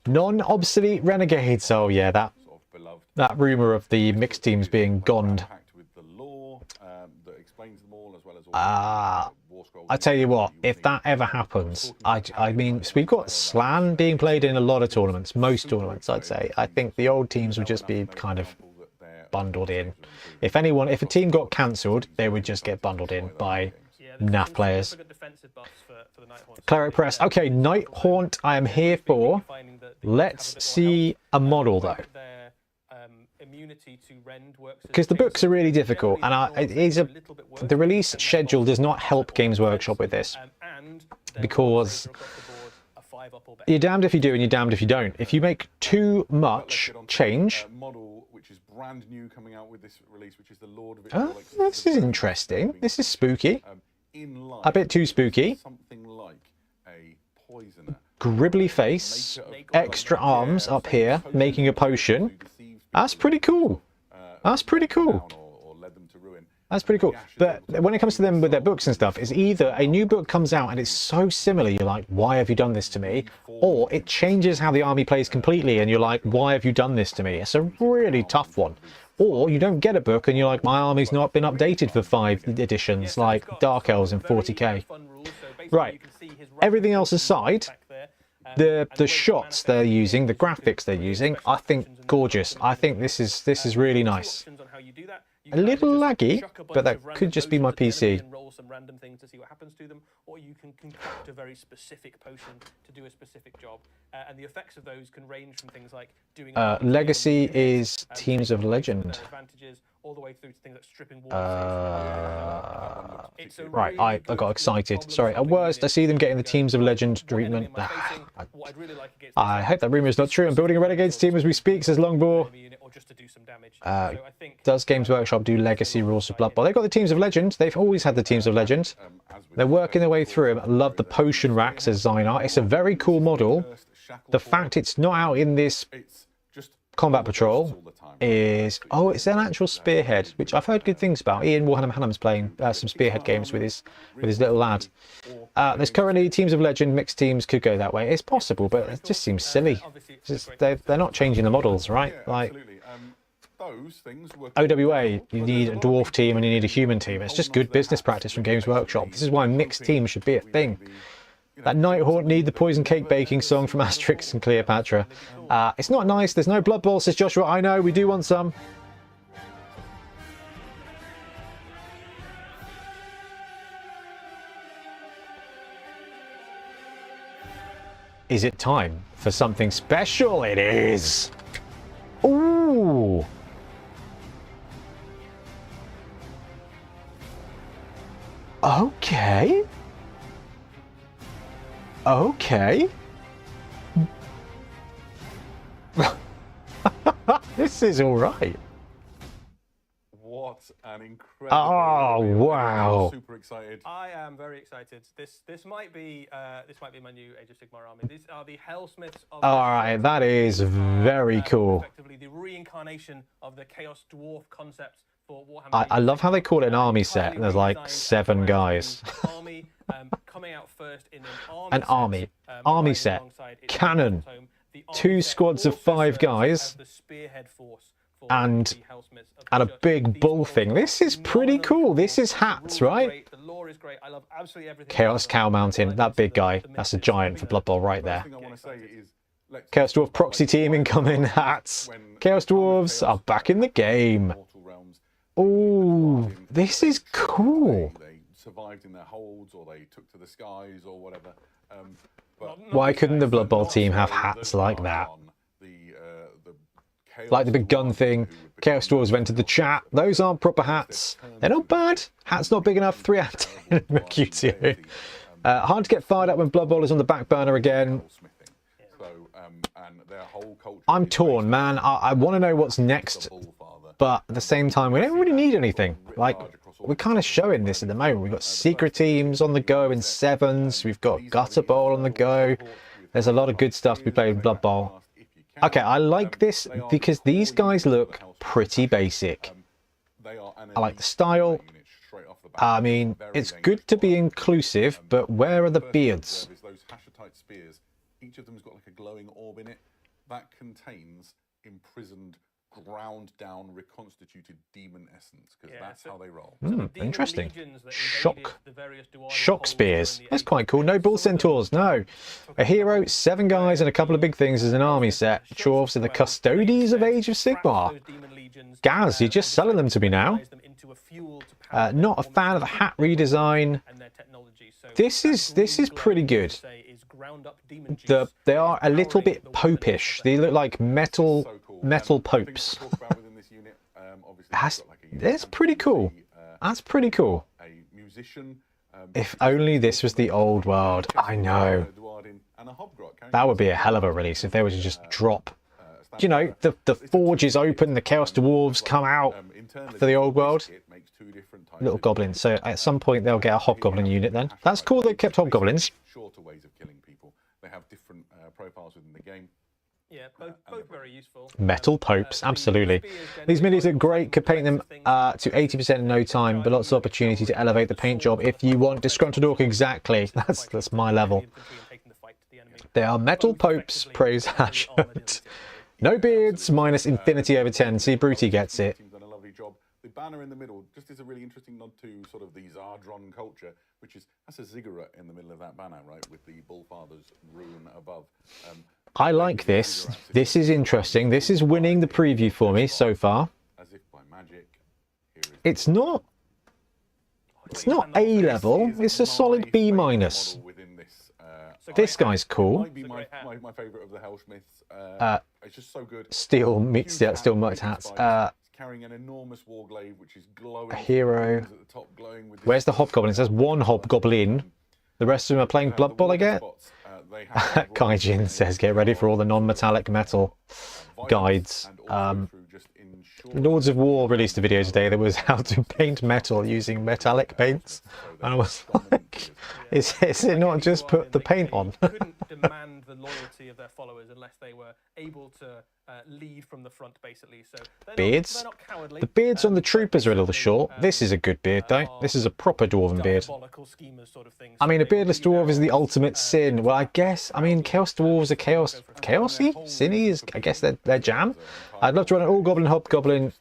non-obsolete renegades. Oh yeah, that rumour of the mixed teams being gonned. I tell you what, if that ever happens, I mean, so we've got Slan being played in a lot of tournaments, most tournaments, I'd say. I think the old teams would just be kind of bundled in. If a team got cancelled, they would just get bundled in by naff players. significant defensive buffs for the Nighthaunt. Cleric Press. Okay, Nighthaunt I am here for. Let's see a model though. Their immunity to rend works as Because the a books are really chain, so difficult, and generally it is a little bit worse the release than schedule does not help Games Workshop with this, and their because rolls across the board are 5 up or better. you're damned if you do and you're damned if you don't. If you make too much change, model which is brand new coming out with this release, which is the Lord of oh, this is interesting. This is spooky. in life, A bit too spooky. something like a poisoner. Gribbly face, extra arms up here, making a potion. That's pretty cool. That's pretty cool. Or led them to ruin. That's pretty cool. But when it comes to them with their books and stuff, it's either a new book comes out and it's so similar, you're like, why have you done this to me? Or it changes how the army plays completely and you're like, why have you done this to me? It's a really tough one. Or you don't get a book and you're like, my army's not been updated for 5 editions, like Dark Elves in 40k. Right. Everything else aside, the shots they're using, the graphics they're using, I think gorgeous. I think this is really nice. A little laggy, but that could just be my PC. Roll some random things to see what happens to them, or you can concoct a very specific potion to do a specific job, and the effects of those can range from things like doing Legacy is Teams of Legend. advantages, all the way through to things like stripping Right, I got excited. Sorry, at worst, I see them getting the Teams of Legend treatment. I hope that rumour is not true. I'm building a Renegades team as we speak, says Longbow. Does Games Workshop do Legacy rules for Blood Bowl? They've got the Teams of Legend. They've always had the Teams of Legend. They're working their way through them. I love the potion rack, says Zynar. It's a very cool model. The fact it's not out in this Combat Patrol is... Oh, it's an actual Spearhead, which I've heard good things about. Ian Warhammer Hannam's playing some Spearhead games with his little lad. There's currently Teams of Legend, mixed teams could go that way. It's possible, but it just seems silly. They're not changing the models, right? Like, OWA, you need a dwarf team and you need a human team. It's just good business practice from Games Workshop. This is why mixed teams should be a thing. That Nighthaunt need the poison cake baking song from Asterix and Cleopatra. It's not nice. There's no Blood Bowl, says Joshua. I know, we do want some. Is it time for something special? It is. Ooh. Okay. Okay. This is all right. What an incredible! Oh wow! I'm super excited. I am very excited. This might be my new Age of Sigmar army. These are the Hellsmiths of. All right, that is very cool. Effectively, the reincarnation of the Chaos Dwarf concept for Warhammer. I love how they call it an army set, and there's like 7 guys. Army coming out first in An army set, cannon, 2 squads of 5 guys, and a big bull thing. This is pretty cool. This is hats, right? Chaos Cow Mountain, that big guy. That's a giant for Blood Bowl right there. Chaos Dwarf proxy team incoming, hats. Chaos Dwarves are back in the game. Oh, this is cool. They survived in their holds, or they took to the skies, or whatever. Why couldn't the Blood Bowl team have hats like that? Like the big gun thing. Chaos Dwarves have entered the chat. Those aren't proper hats. They're not bad. Hat's not big enough. 3 out of 10 Mercutio. Hard to get fired up when Blood Bowl is on the back burner again. I'm torn, man. I want to know what's next, but at the same time, we don't really need anything. Like, we're kind of showing this at the moment. We've got secret teams on the go in 7s. We've got Gutter Bowl on the go. There's a lot of good stuff to be played in Blood Bowl. Okay, I like this because these guys look pretty basic. I like the style. I mean, it's good to be inclusive, but where are the beards? Each of them's got like a glowing orb in it that contains imprisoned, ground down, reconstituted demon essence, because that's how they roll. Interesting. Shock spears. That's quite cool. No bull centaurs, no. A hero, 7 guys, and a couple of big things as an army set. Dwarves are the custodies of Age of Sigmar. Gaz, you're just selling them to me now. Not a fan of the hat redesign. This is pretty good. They are a little bit popish. They look like metal popes. That's pretty cool. That's pretty cool. If only this was the old world. I know. That would be a hell of a release if they were to just drop. You know, the forge is open, the Chaos Dwarves come out for the old world. Little goblins. So at some point they'll get a hobgoblin unit then. That's cool they kept hobgoblins. Shorter ways of killing people. They have different profiles within the game. Yeah, both very useful. Metal popes, absolutely. These minis are great. Could paint them to 80% in no time, but lots of opportunity to elevate the paint job if you want disgruntled orc. Exactly. That's my level. They are metal popes, praise Ashot. No beards, minus infinity over 10. See, Bruty gets it. Done a lovely job. The banner in the middle just is a really interesting nod to sort of the Zardron culture, which is, that's a ziggurat in the middle of that banner, right, with the Bullfather's rune above. I like this. This is interesting. This is winning the preview for me so far. As if by magic. It's not A level. It's a solid B minus. This guy's cool. Might be my favourite of the Hellsmiths. It's just so good. Steel mutt hats. Carrying an enormous warglaive, which is glowing. A hero. At the top, glowing with Where's the hobgoblins? There's one hobgoblin. The rest of them are playing Blood Bowl, I get. Kaijin says, get ready for all the non-metallic metal guides. Lords of War released a video today that was how to paint metal using metallic paints. And I was like, is it not just put the paint on? Couldn't demand the loyalty of their followers unless they were able to lead from the front, basically. So beards? They're not cowardly. The beards on the troopers are a little short. This is a good beard, though. This is a proper dwarven beard. Sort of thing. I mean, a beardless dwarf is the ultimate sin. Well, I guess, I mean, Chaos Dwarves are chaosy? Sinny is, I guess, their jam. I'd love to run an all-goblin hobgoblin,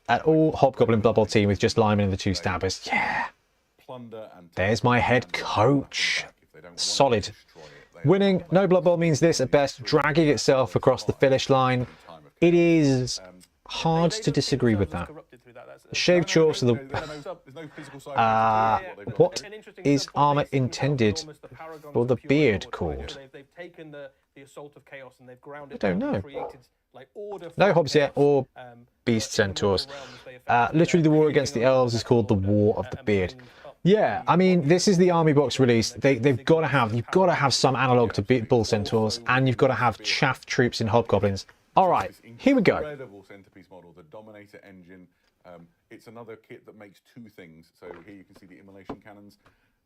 Blood Bowl team with just Lyman and the 2 stabbers. Yeah. There's my head coach. Solid. Winning no Blood Bowl means this at best, dragging itself across the finish line. It is hard to disagree with that. Shaved chorfs are the... what is armor intended for the beard called? I don't know. No hobs yet, or beast centaurs. Literally the war against the elves is called the War of the Beard. Yeah, I mean, this is the army box release. You've got to have some analog to bull centaurs, and you've got to have chaff troops and hobgoblins. All right, here we go. Incredible centerpiece model, the Dominator engine. It's another kit that makes 2 things. So here you can see the immolation cannons.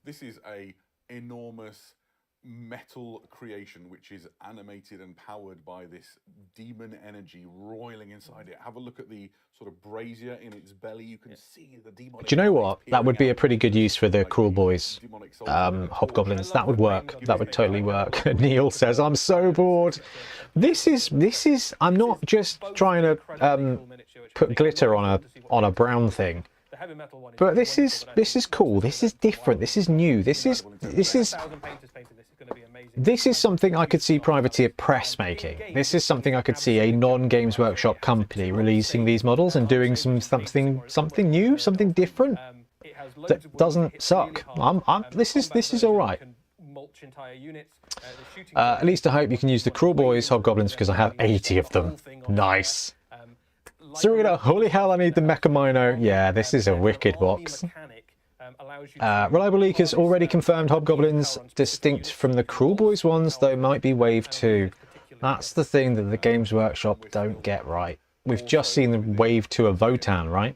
This is a enormous metal creation which is animated and powered by this demon energy roiling inside it. Have a look at the sort of brazier in its belly. You can see the demonic. Do you know what? That would be a pretty good use for the Cruel Boys hobgoblins. That would work. That would totally work. Neil says, I'm so bored. This is I'm not just trying to put glitter on a brown thing. But this is cool. This is different. This is new. This is something I could see Privateer Press making. This is something I could see a non-Games Workshop company releasing these models and doing something new, something different that doesn't suck. This is all right. At least I hope you can use the Cruel Boys hobgoblins because I have 80 of them. Nice. Serena, holy hell, I need the Mecha Mino. Yeah, this is a wicked box. Reliable Leak has already confirmed hobgoblins distinct from the Cruel Boys ones, though might be wave 2. That's the thing that the Games Workshop don't get right. We've just seen the wave 2 of Votann, right?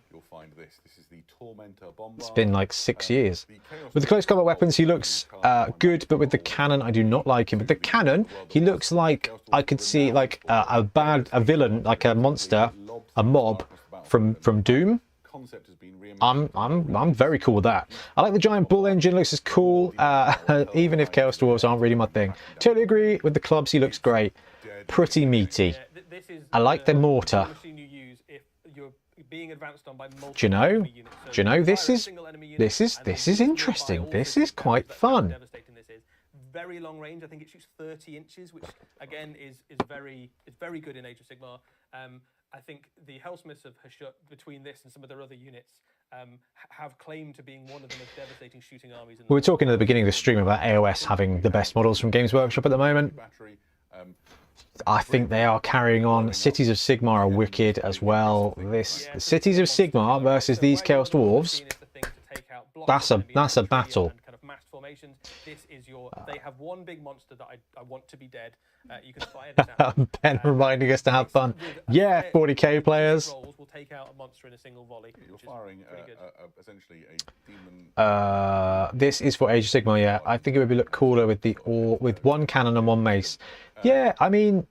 It's been like 6 years. With the close combat weapons, he looks good, but with the cannon, I do not like him. With the cannon, he looks like I could see like a villain, like a monster, a mob from Doom. I'm very cool with that. I like the giant bull engine, looks as cool, even if Chaos Dwarves aren't really my thing. Totally agree with the clubs, he looks great. Pretty meaty. I like the mortar. Do you know? This is interesting. This is quite fun. Very long range. I think it shoots 30 inches, which again is very good in Age of Sigmar. I think the Hellsmiths of Hashut, between this and some of their other units, have claimed to being one of the most devastating shooting armies in the We were world. talking at the beginning of the stream about AOS having the best models from Games Workshop at the moment. Battery. I think they are carrying on. Cities of Sigmar are wicked as well. This Cities of Sigmar versus these Chaos Dwarves. That's a battle. Kind of mass formations. This is your. They have one big monster that I want to be dead. You can fire this out. Ben reminding us to have fun. Yeah, 40k players. Will take out a monster in a single volley. You're firing essentially a demon. This is for Age of Sigmar. Yeah, I think it would look cooler with with one cannon and one mace. Yeah, I mean,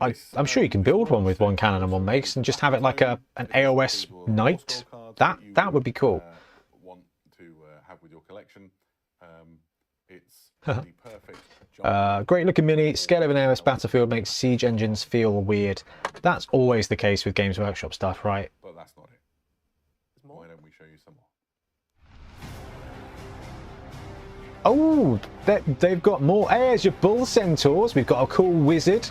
I'm sure you can build one with one cannon and one mace and just have it like an AOS knight. That would be cool. Want to have with your collection. It's the perfect. Great looking mini. Scale of an AOS battlefield makes siege engines feel weird. That's always the case with Games Workshop stuff, right? But that's not it. Why don't we show you some more? Oh, they've got more. Hey, there's your bull centaurs. We've got a cool wizard.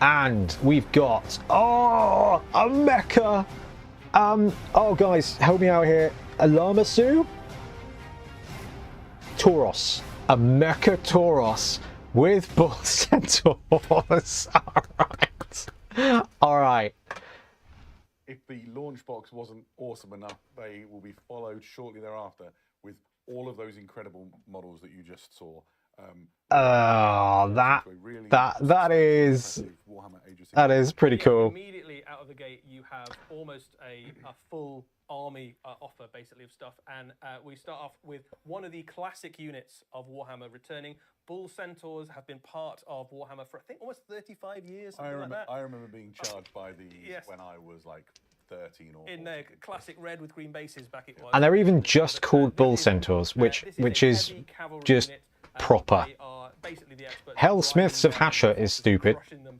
And we've got, a mecha. Oh, guys, help me out here. A Lamasu? Tauros. A mecha Tauros with bull centaurs. All right. If the launch box wasn't awesome enough, they will be followed shortly thereafter with all of those incredible models that you just saw. That is pretty cool. Immediately out of the gate, you have almost a full army offer, basically, of stuff. And we start off with one of the classic units of Warhammer returning. Bull Centaurs have been part of Warhammer for, I think, almost 35 years, something like that. I remember being charged by these when I was like 13 or 14. In their classic red with green bases back it was. And they're even just called Bull Centaurs, which is just proper. Hellsmiths of Hasher is stupid,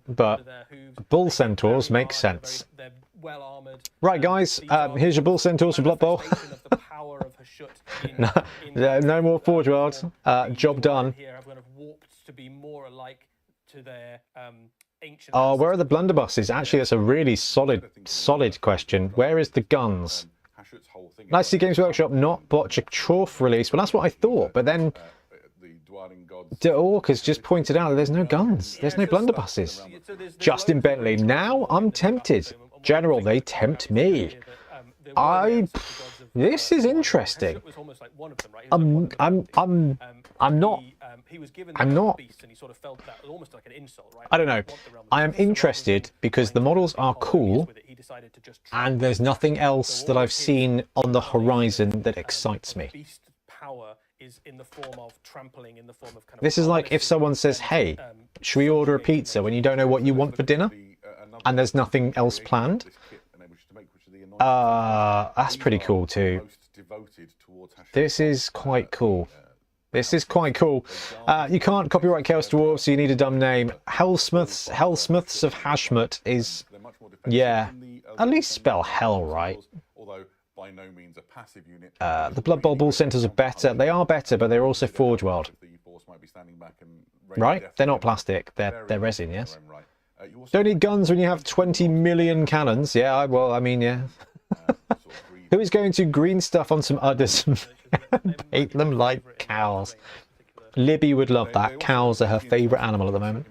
but Bull Centaurs make sense. Right, guys, here's your Bull Centaurs for Blood Bowl. No more Forge World. Job done. Oh, where are the blunderbusses? Actually, that's a really solid question. Where is the guns? Nice to see Games Workshop not botch a Chorf release. Well, that's what I thought, but then De Orc has just pointed out that there's no guns. There's no blunderbusses. Justin Bentley. Now I'm tempted. General, they tempt me. This is interesting. I'm not. I don't know. I am interested because the models are cool and there's nothing else that I've seen on the horizon that excites me. This is like if someone says, hey, should we order a pizza when you don't know what you want for dinner and there's nothing else planned? That's pretty cool too. This is quite cool. This is quite cool. You can't copyright Chaos Dwarves, so you need a dumb name. Hellsmiths of Hashmut is, yeah, at least spell hell right. By no means a passive unit. The Blood Bowl Bull Centers are better. They are better, but they're also Forge World. Right? They're not plastic. They're resin, yes? Don't need guns when you have 20 million cannons. Yeah, well, I mean, yeah. Who is going to green stuff on some others and paint them like cows? Libby would love that. Cows are her favourite animal at the moment.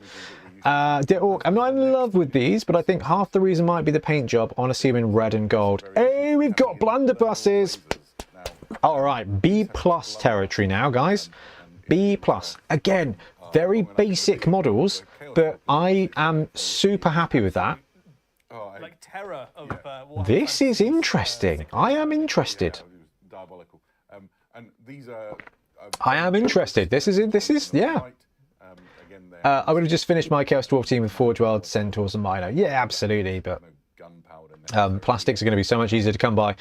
De Orc, I'm not in love with these, but I think half the reason might be the paint job, on assuming red and gold. Hey, we've got blunderbusses. All right, B+ territory now, guys. B+. Again, very basic models, but I am super happy with that. This is interesting. I am interested. I am interested. This is, yeah. I would have just finished my Chaos Dwarf team with Forge World, Centaurs and Mino. Yeah, absolutely, but plastics are going to be so much easier to come by.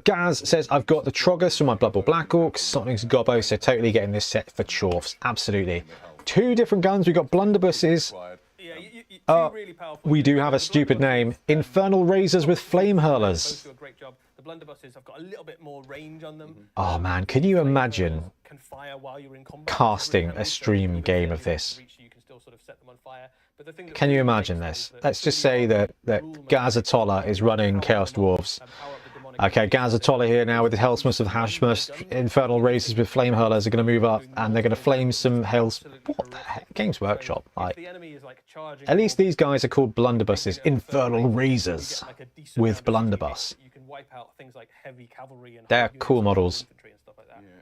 Gaz says, I've got the Troggers from my Blood Bowl Black Orcs, Sonic's Gobbo, so totally getting this set for Chorfs. Absolutely. Two different guns. We've got blunderbusses. We do have a stupid name. Infernal Razors with Flame Hurlers. The blunderbusses have got a little bit more range on them. Oh man, can you imagine casting a stream game of this? Can you imagine this? Let's just say that Gazatola is running Chaos Dwarves Okay, Gazatola here now with the Hellsmiths of Hashmus. Infernal Races with Flame Hurlers are going to move up, and they're going to flame some Hells. What the heck? Games Workshop. Like, at least these guys are called blunderbusses. Infernal Razors with blunderbuss. They're cool models.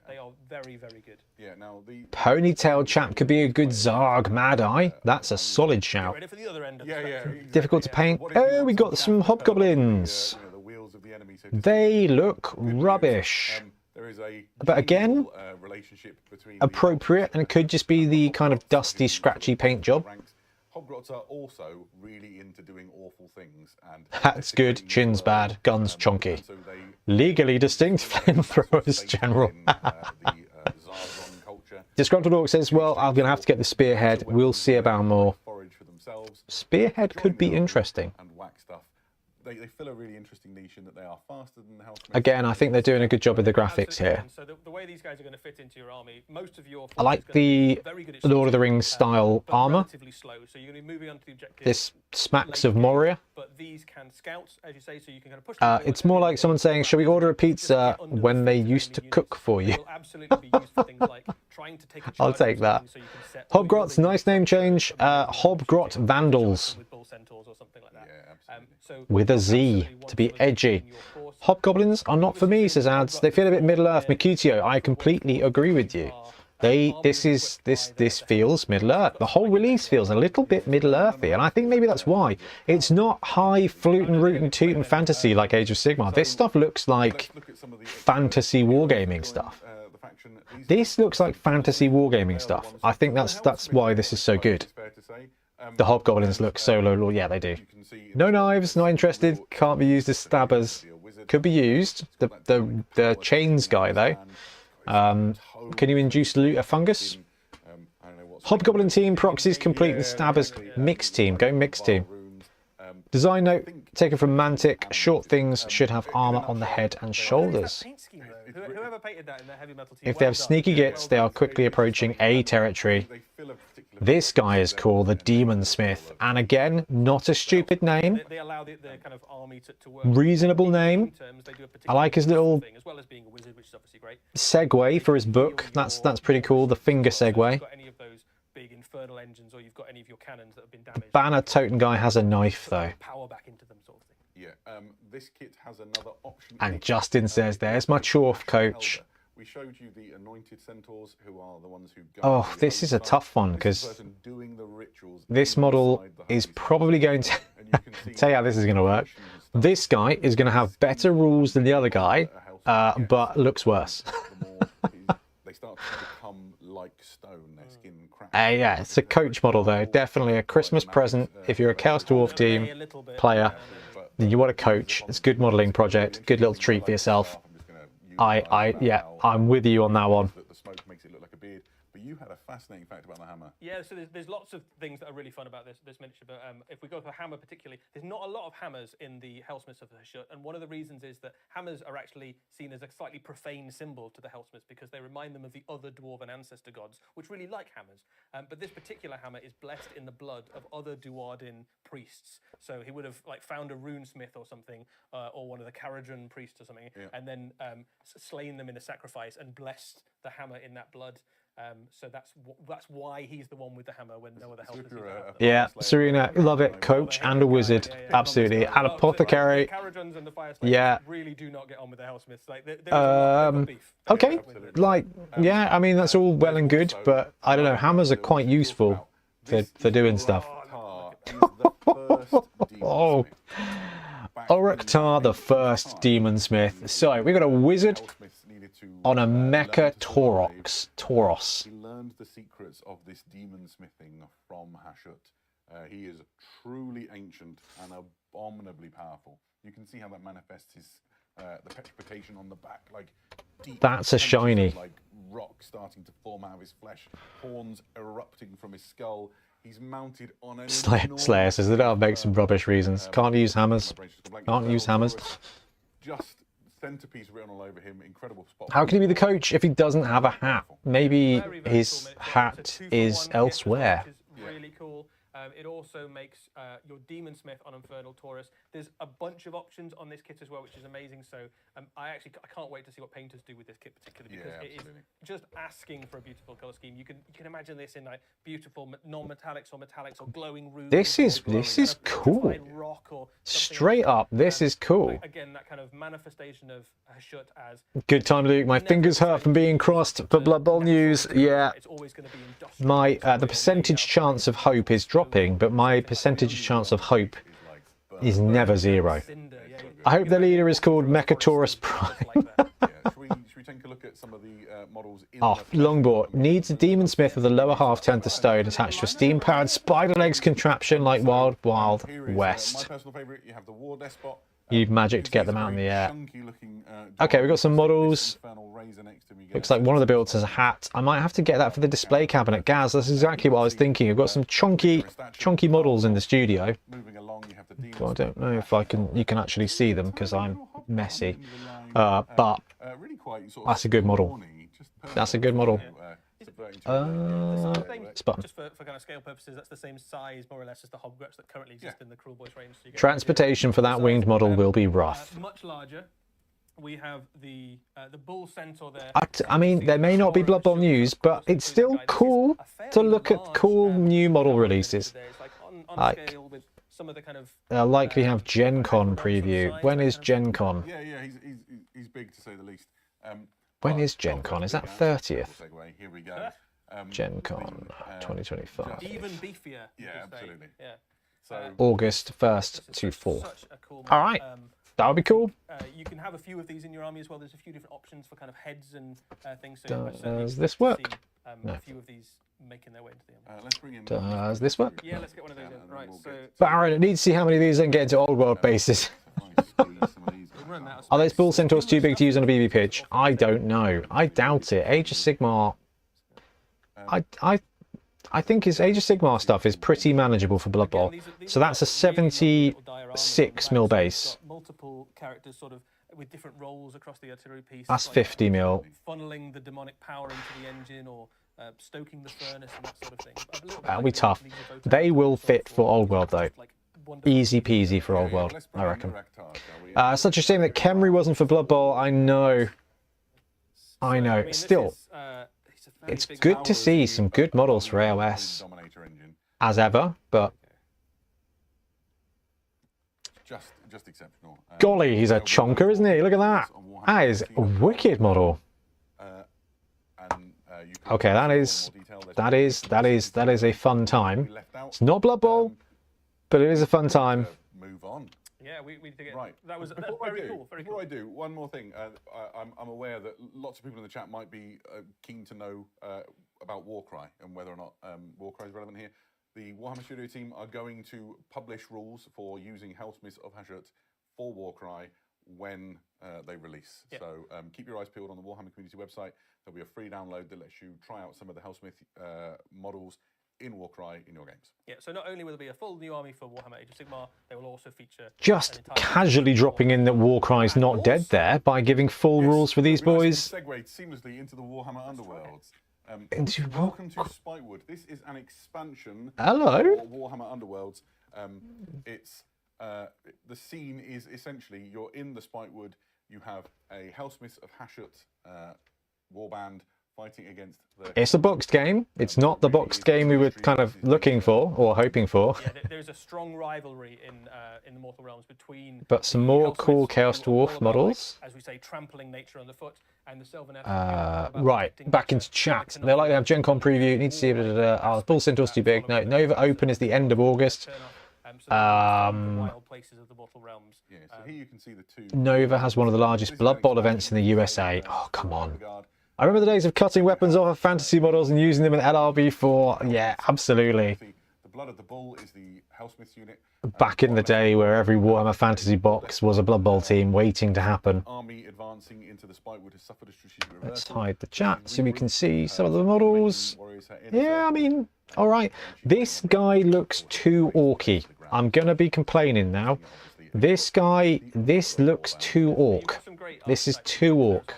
They are very, very good. Yeah, now the Ponytail chap could be a good Zarg Mad Eye. That's a solid shout. Ready for the other end of the yeah, spectrum. Difficult to paint. Oh, we got some hobgoblins. the wheels of the enemy. So They look rubbish. there is a But again, relationship between appropriate, and it could just be the kind of dusty, scratchy paint job. ranks. Hobgrots are also really into doing awful things, and Hat's good, chin's bad, guns chonky. so they Legally distinct flamethrowers, General. Zargon culture Disgruntled Orc says, well, I'm going to have to get the Spearhead. We'll see about more. forage for themselves. Spearhead could be interesting. And whack stuff. They fill a really interesting niche in that they are faster than the Hellsmiths. Again, I think they're doing a good job with the graphics here. So the way these guys are going to fit into your army, most of your I like the Lord of the Rings style armor. relatively slow, so you're going to be moving on to the objective. This smacks of Moria. But these can scout, as you say, so you can kind of push them It's more like someone saying, shall we order a pizza when they used to cook for you? Will absolutely be used for things like trying to take a I'll charge take of that. something so you can set all your Hobgrots, nice name change. Hobgrot Vandals with bull centaurs or something like that. So with a Z to be edgy. Hobgoblins are not for me, says Ads. They feel a bit Middle Earth. Mikutio, I completely agree with you. This feels Middle Earth. The whole release feels a little bit Middle Earthy, and I think maybe that's why. It's not high flutin' rootin' tootin' fantasy like Age of Sigmar. This stuff looks like fantasy wargaming stuff. This looks like fantasy wargaming stuff. I think that's why this is so good. The Hobgoblins look so low. Yeah, they do. No knives, not interested. Can't be used as stabbers. Could be used. The chains guy though. Can you induce loot a fungus? Hobgoblin team, proxies complete, and stabbers mixed team. Go mixed team. Design note taken from Mantic. Short things should have armor on the head and shoulders. Whoever painted that in the heavy metal team, If they have sneaky gits, they are quickly approaching A territory. This guy is called the Demon Smith, and again, not a stupid name. They allow the kind of army to work. Reasonable name. I like his little As well as being a wizard, which is obviously great. segue for his book. That's pretty cool. The finger segue. Got any of those big infernal engines, or you've got any of your cannons that have been damaged? Banner toting guy has a knife though. Power back into them, sort of thing. Yeah, this kit has another option. And Justin says, "There's my chorf coach." We showed you the anointed centaurs, who are the ones who go. Oh, this is a tough one because this model is probably going to tell you how this is going to work. This guy is going to have better rules than the other guy, but looks worse. They start to become like stone. Their skin cracks. Yeah, it's a coach model though. Definitely a Christmas present if you're a Chaos Dwarf team player. You want a coach. It's a good modelling project. Good little treat for yourself. Yeah, I'm with you on that one. The smoke makes it look like a beard. But you had a fascinating fact about the hammer. Yeah, so there's lots of things that are really fun about this miniature. But if we go for hammer particularly, there's not a lot of hammers in the Hellsmiths of Hashut, and one of the reasons is that hammers are actually seen as a slightly profane symbol to the Hellsmiths because they remind them of the other dwarven ancestor gods, which really like hammers. But this particular hammer is blessed in the blood of other Duardin priests. So he would have like found a runesmith or something, or one of the Caradron priests or something, and then slain them in a sacrifice and blessed the hammer in that blood. So that's why he's the one with the hammer when no other help is. Yeah, Serena, love it. Coach and a wizard, absolutely. And apothecary. Caradrons and the Fire Yeah. really do not get on with the Hellsmiths. Like, there's a lot of beef. Okay, like, yeah, I mean, that's all well and good, but I don't know, hammers are quite useful for doing stuff. Oh, Oraktar, the first Demon Smith. So, we've got a wizard on a Mecha Tauros. He learned the secrets of this demon smithing from Hashut. He is truly ancient and abominably powerful. You can see how that manifests his the petrification on the back, like deep. That's a shiny. Like rock starting to form out of his flesh, horns erupting from his skull. He's mounted on a Slayer says they don't make some rubbish reasons. Can't use hammers. Can't use hammers. Just centerpiece written all over him. Incredible spot. How can he be the coach if he doesn't have a hat? Maybe his hat is elsewhere. Really cool. It also makes your Demon Smith on Infernal Taurus. There's a bunch of options on this kit as well, which is amazing. So I can't wait to see what painters do with this kit particularly, because it is just asking for a beautiful color scheme. You can imagine this in like beautiful non-metallics or metallics or glowing runes. This is cool. Rock or straight up, this is cool. Again, that kind of manifestation of Hashut as good time, Luke. My fingers hurt from being crossed for Blood Bowl news. Yeah, it's always going to be industrial. my the percentage chance of hope is dropping, but my percentage chance of hope is never 0. I hope the leader is called Mechataurus Prime. Should we take a look at some of the models in Longboard needs a Demon Smith with the lower half turned to stone attached to a steam-powered spider legs contraption like Wild West. My personal favourite, you have the War Despot. You've magic to get them out in the air. Okay, we've got some models. Looks like one of the builds has a hat. I might have to get that for the display cabinet. Gaz, that's exactly what I was thinking. I've got some chunky models in the studio. Well, I don't know if you can actually see them because I'm messy. But that's a good model. That's a good model. Just for kind of scale purposes, that's the same size more or less as the Hobgrets that currently exist in the Cruel Boys range. So transportation for that winged model will be rough. Much larger. We have the Bull Centaur there. I mean, there may not be Blood Bowl news, but it's still cool to look at cool new model releases. Like, likely have Gen Con preview. When is Gen Con? Yeah, he's big to say the least. When is Gen Con? Is that 30th? Here we go. Gen Con 2025. Even beefier. Yeah, absolutely. Yeah. So August 1st to 4th. All right. That would be cool. You can have a few of these in your army as well. There's a few different options for kind of heads and things. So does this work? No. A few of these making their way into the army. Let's bring in. Does this work? Yeah, let's get one of those in. Right. So Baron, I need to see how many of these I can get into old world bases. Are those Bull Centaurs too big to use on a BB pitch? I don't know. I doubt it. Age of Sigmar. I think his Age of Sigmar stuff is pretty manageable for Blood Bowl. So that's a 76 mil base. Multiple characters sort of with different roles across the artillery piece. That's 50 mil. Funneling the demonic power into the engine or stoking the furnace and that sort of thing. That'll be tough. They will fit for Old World though. Easy peasy for Old World, I reckon. Such a shame that Khemri wasn't for Blood Bowl. I know. Still, it's good to see some good models for AOS, as ever, but just exceptional. Golly, he's a chonker, isn't he? Look at that. That is a wicked model. Okay, that is a fun time. It's not Blood Bowl, but it is a fun time. Move on. Yeah, we need to get right. That was very cool. Before I do, one more thing. I'm aware that lots of people in the chat might be keen to know about Warcry and whether or not Warcry is relevant here. The Warhammer Studio team are going to publish rules for using Hellsmiths of Hashut for Warcry when they release. Yep. So keep your eyes peeled on the Warhammer community website. There'll be a free download that lets you try out some of the Hellsmith models in Warcry in your games. Yeah, so not only will there be a full new army for Warhammer Age of Sigmar, they will also feature... Just casually dropping in that Warcry's not dead there by giving full rules for these boys. Segued seamlessly into the Warhammer Underworlds. Welcome to Spitewood. This is an expansion Hello. for Warhammer Underworlds. It's the scene is essentially you're in the Spitewood. You have a Hellsmiths of Hashut warband fighting against the... It's a boxed game. It's not the boxed game we were kind of looking for or hoping for. Yeah, there's a strong rivalry in the Mortal Realms between... But some more cool Chaos Dwarf models. As we say, trampling nature underfoot, and the Sylvan... right, back into chat. They like to have Gen Con preview. Need to see if Bull Centaur's too big. No, Nova Open is the end of August. Wild places of the Mortal Realms. Yeah, so here you can see the two... Nova has one of the largest Blood Bowl events in the USA. Oh, come on. I remember the days of cutting weapons off of fantasy models and using them in LRB4. Yeah, absolutely. The Blood of the Bull is the Hellsmith unit. Back in the day where every Warhammer fantasy box was a Blood Bowl team waiting to happen. Army advancing into the Spitewood has suffered a strategic reversal. Let's hide the chat so we can see some of the models. Yeah, I mean, all right. This guy looks too orky. I'm going to be complaining now. This guy, this looks too orc. This is too orc.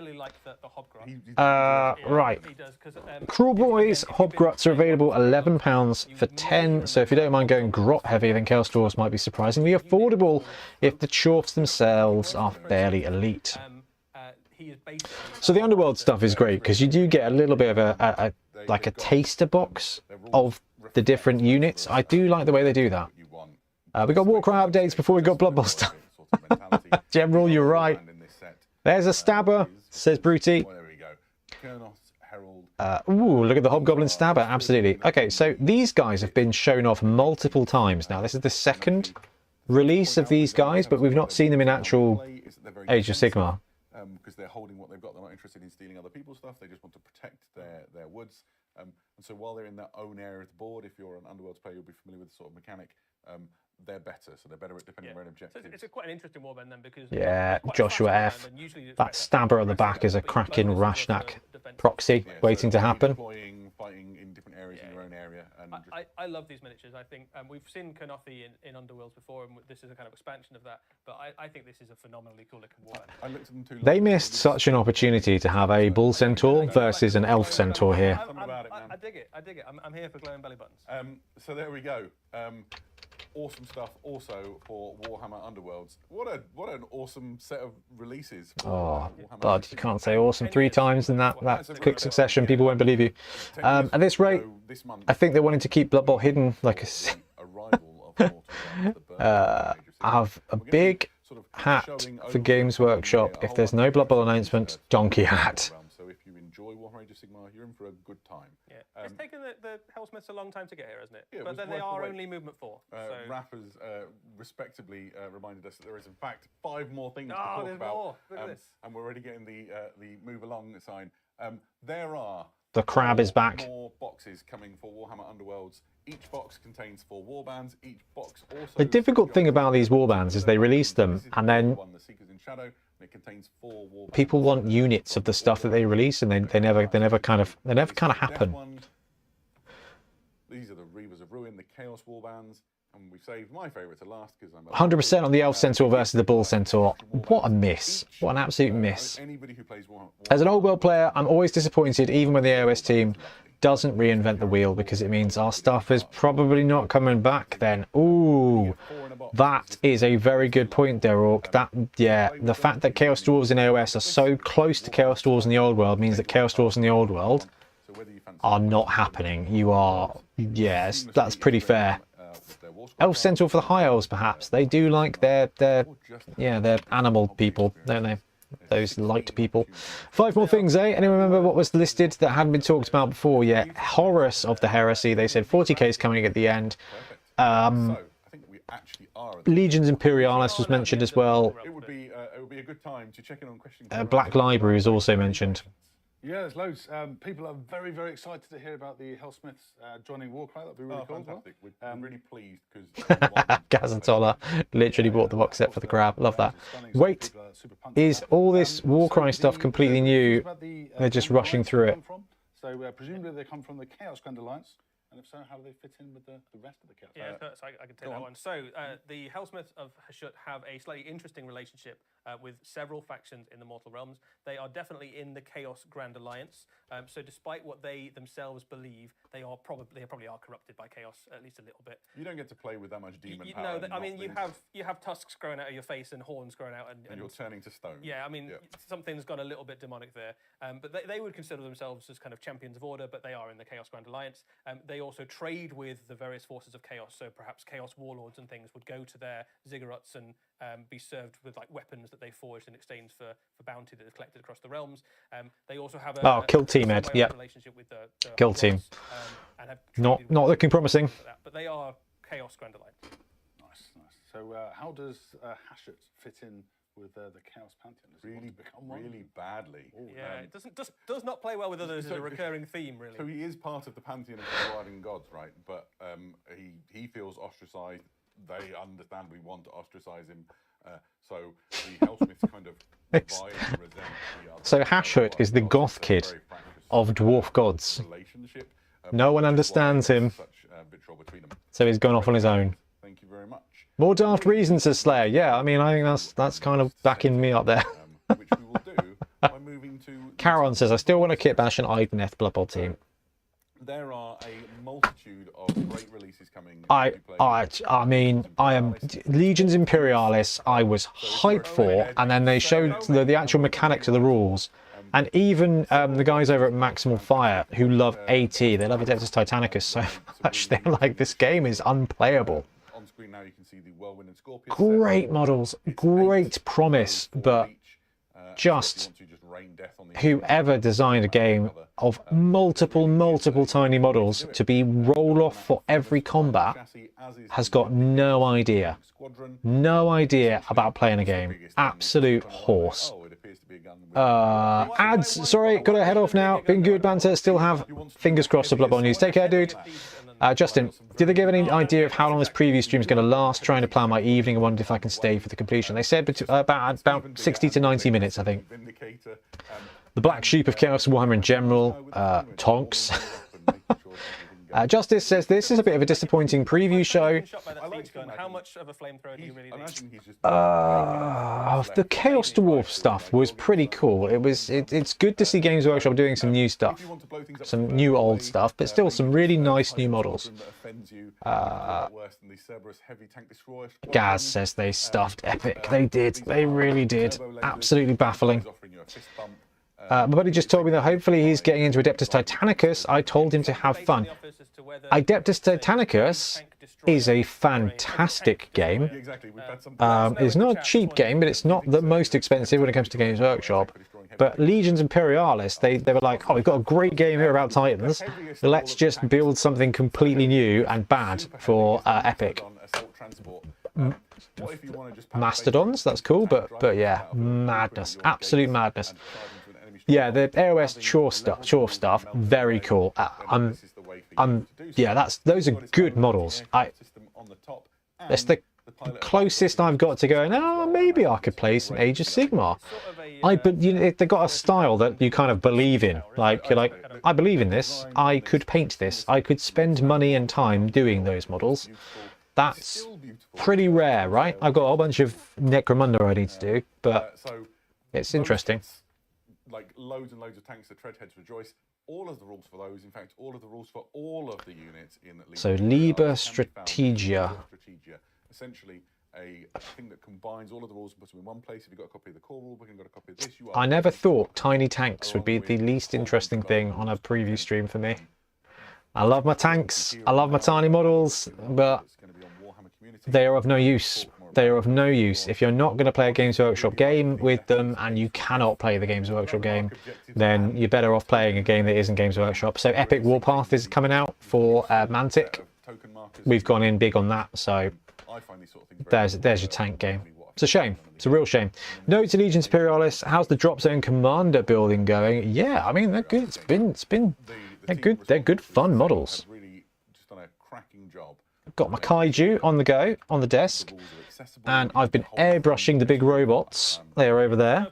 particularly like the Hobgrot. Right. He does, 'cause, Cruel Boys Hobgrots are available £11 for 10. So if you don't mind going grot heavy, then Chaos Dwarves might be surprisingly affordable if the Chorfs themselves are fairly elite. So the Underworld stuff is great because you do get a little bit of a taster box of the different units. I do like the way they do that. We got Warcry updates before we got Blood Bowl stuff. General, you're right. There's a stabber, says Bruty. Ooh, look at the Hobgoblin stabber, absolutely. Okay, so these guys have been shown off multiple times now. This is the second release of these guys, but we've not seen them in actual Age of Sigmar. Because they're holding what they've got, they're not interested in stealing other people's stuff. They just want to protect their woods. And so while they're in their own area of the board, if you're an Underworlds player, you'll be familiar with the sort of mechanic. They're better, so they're better at defending their own objectives. So it's quite an interesting warband then because Joshua F. That stabber at the back is a cracking Rashnak proxy waiting to happen. Fighting in different areas in your own area. And I love these miniatures. I think we've seen Kernothi in Underworlds before, and this is a kind of expansion of that. But I think this is a phenomenally cool looking warband. I looked at them too. They missed such an opportunity to have a Bull Centaur versus an Elf Centaur here. I dig it. I dig it. I'm here for glowing belly buttons. So there we go. Awesome stuff also for Warhammer Underworlds. What an awesome set of releases. Oh, Bud, you can't say awesome 3 times in that quick succession. People won't believe you. At this rate, I think they're wanting to keep Blood Bowl hidden. Like I have a big hat for Games Workshop. If there's no Blood Bowl announcement, donkey hat. So if you enjoy Warhammer Age of Sigmar, you're in for a good time. Yeah. It's taken the Hellsmiths a long time to get here, hasn't it? Yeah, but then they are only movement 4. Raph has respectably reminded us that there is in fact 5 more things to talk about. More. Look at this. And we're already getting the move along sign. There are the crab is back. More boxes coming for Warhammer Underworlds. Each box contains 4 warbands. Each box also. The difficult thing about these warbands is they release them and then the Seekers in Shadow. It contains 4 warbands. People want units of the stuff that they release, and they never kind of happen. These are the Reavers of Ruin, the Chaos warbands, and we've saved my favourite to last because I'm 100% on the Elf Centaur versus the Bull Centaur. What a miss! What an absolute miss! Anybody who plays Warhammer, as an old world player, I'm always disappointed, even when the AOS team doesn't reinvent the wheel, because it means our stuff is probably not coming back then. Ooh, that is a very good point there, Orc. The fact that Chaos Dwarves in AOS are so close to Chaos Dwarves in the old world means that Chaos Dwarves in the old world are not happening. Yes, that's pretty fair. Elf Centaur for the High Elves, perhaps. They do like their animal people, don't they? Those light people. 5 more things, eh? Anyone remember what was listed that hadn't been talked about before yet? Horus of the Heresy. They said 40k is coming at the end. Legions Imperialis was mentioned as well. It would be a good time to check in on questions. Black Library was also mentioned. Yeah, there's loads. People are very, very excited to hear about the Hellsmiths joining Warcry. That'd be really cool. Fantastic. We're really pleased because Gazatola literally bought the box set for the crab. Love that. Wait, is all this Warcry stuff completely new? They're just rushing through it. So presumably they come from the Chaos Grand Alliance. And if so, how do they fit in with the rest of the Chaos? Yeah, so I can take that one. So the Hellsmiths of Hashut have a slightly interesting relationship with several factions in the Mortal Realms. They are definitely in the Chaos Grand Alliance. So despite what they themselves believe, they probably are corrupted by Chaos at least a little bit. You don't get to play with that much demon power. No, I mean you have tusks growing out of your face and horns growing out, and you're turning to stone. Yeah, I mean something's gone a little bit demonic there. But they would consider themselves as kind of champions of order, but they are in the Chaos Grand Alliance. They also trade with the various forces of Chaos, so perhaps Chaos warlords and things would go to their ziggurats and be served with like weapons that they forged in exchange for bounty that is collected across the realms. They also have a Kill Team Ed, yeah. Relationship with the Kill Team. And have not looking promising. But they are Chaos Grand Alliance. Nice. So how does Hashut fit in with the Chaos Pantheon? Really badly. Yeah, it does not play well with others as a recurring theme, really. So he is part of the pantheon of the Guardian Gods, right? But he feels ostracised. They understandably want to ostracize him. So the Hellsmiths kind of divide and resent the other. So Hashut is the goth kid of dwarf gods. No one understands him, so he's gone off on his own. Thank you very much. More daft reasons, says Slayer. Yeah, I mean, I think that's kind of backing me up there. Which we will do By moving to Caron says, I still want a Kit Bash and Ideneth Blood Bowl team. there are a multitude of great releases coming. I mean, I am Legions Imperialis. I was hyped for, and then they showed the actual mechanics of the rules, and even the guys over at Maximal Fire who love AT, they love Adeptus Titanicus so much. They're like, this game is unplayable. On screen now, you can see the Whirlwind and Scorpion. Great models, great promise, but just whoever designed a game of multiple tiny models to be roll off for every combat has got no idea about playing a game. Absolute horse. Ads, sorry, gotta head off now. Been good banter, still have fingers crossed for Blood Bowl news. Take care, dude. Justin, did they give any idea of how long this preview stream is going to last? Trying to plan my evening. I wondered if I can stay for the completion. They said about 60 to 90 minutes, I think. The Black Sheep of Chaos Warhammer in general, Tonks. Justice says this is a bit of a disappointing preview show. How much of a flamethrower do you really need? The Chaos Dwarf stuff was pretty cool. It's good to see Games Workshop doing some new stuff, some new old stuff, but still some really nice new models. Gaz says they stuffed Epic. They did. They really did. Absolutely baffling. My buddy just told me that hopefully he's getting into Adeptus Titanicus. I told him to have fun. Adeptus Titanicus is a fantastic game. It's not a cheap game, but it's not the most expensive when it comes to Games Workshop. But Legions Imperialis, they were like, oh, we've got a great game here about Titans. Let's just build something completely new and bad for Epic. Mastodons, that's cool, but yeah, madness, absolute madness. Yeah, the AOS chore stuff, very cool. Yeah, those are good models. That's the closest I've got to going, oh, maybe I could play some Age of Sigmar. But you know, they've got a style that you kind of believe in. Like, you're like, I believe in this. I could paint this. I could spend money and time doing those models. That's pretty rare, right? I've got a whole bunch of Necromunda I need to do, but it's interesting. Like loads and loads of tanks, the Treadheads Rejoice. All of the rules for those, in fact, all of the rules for all of the units in Liber So Liber Strategia. Essentially a thing that combines all of the rules and puts them in one place. If you've got a copy of the core rulebook and you've got a copy of this, I never thought tiny tanks would be the least interesting thing on a preview stream for me. I love my tanks, I love my tiny models, but they are of no use. They are of no use. If you're not going to play a Games Workshop game with them and you cannot play the Games Workshop game, then you're better off playing a game that isn't Games Workshop. So Epic Warpath is coming out for Mantic. We've gone in big on that, so there's your tank game. It's a shame. It's a real shame. Note to Legions Imperialis, how's the Drop Zone Commander building going? Yeah, I mean, they're good. They're good fun models. Got my Kaiju on the go, on the desk, and I've been airbrushing the big robots. They're over there,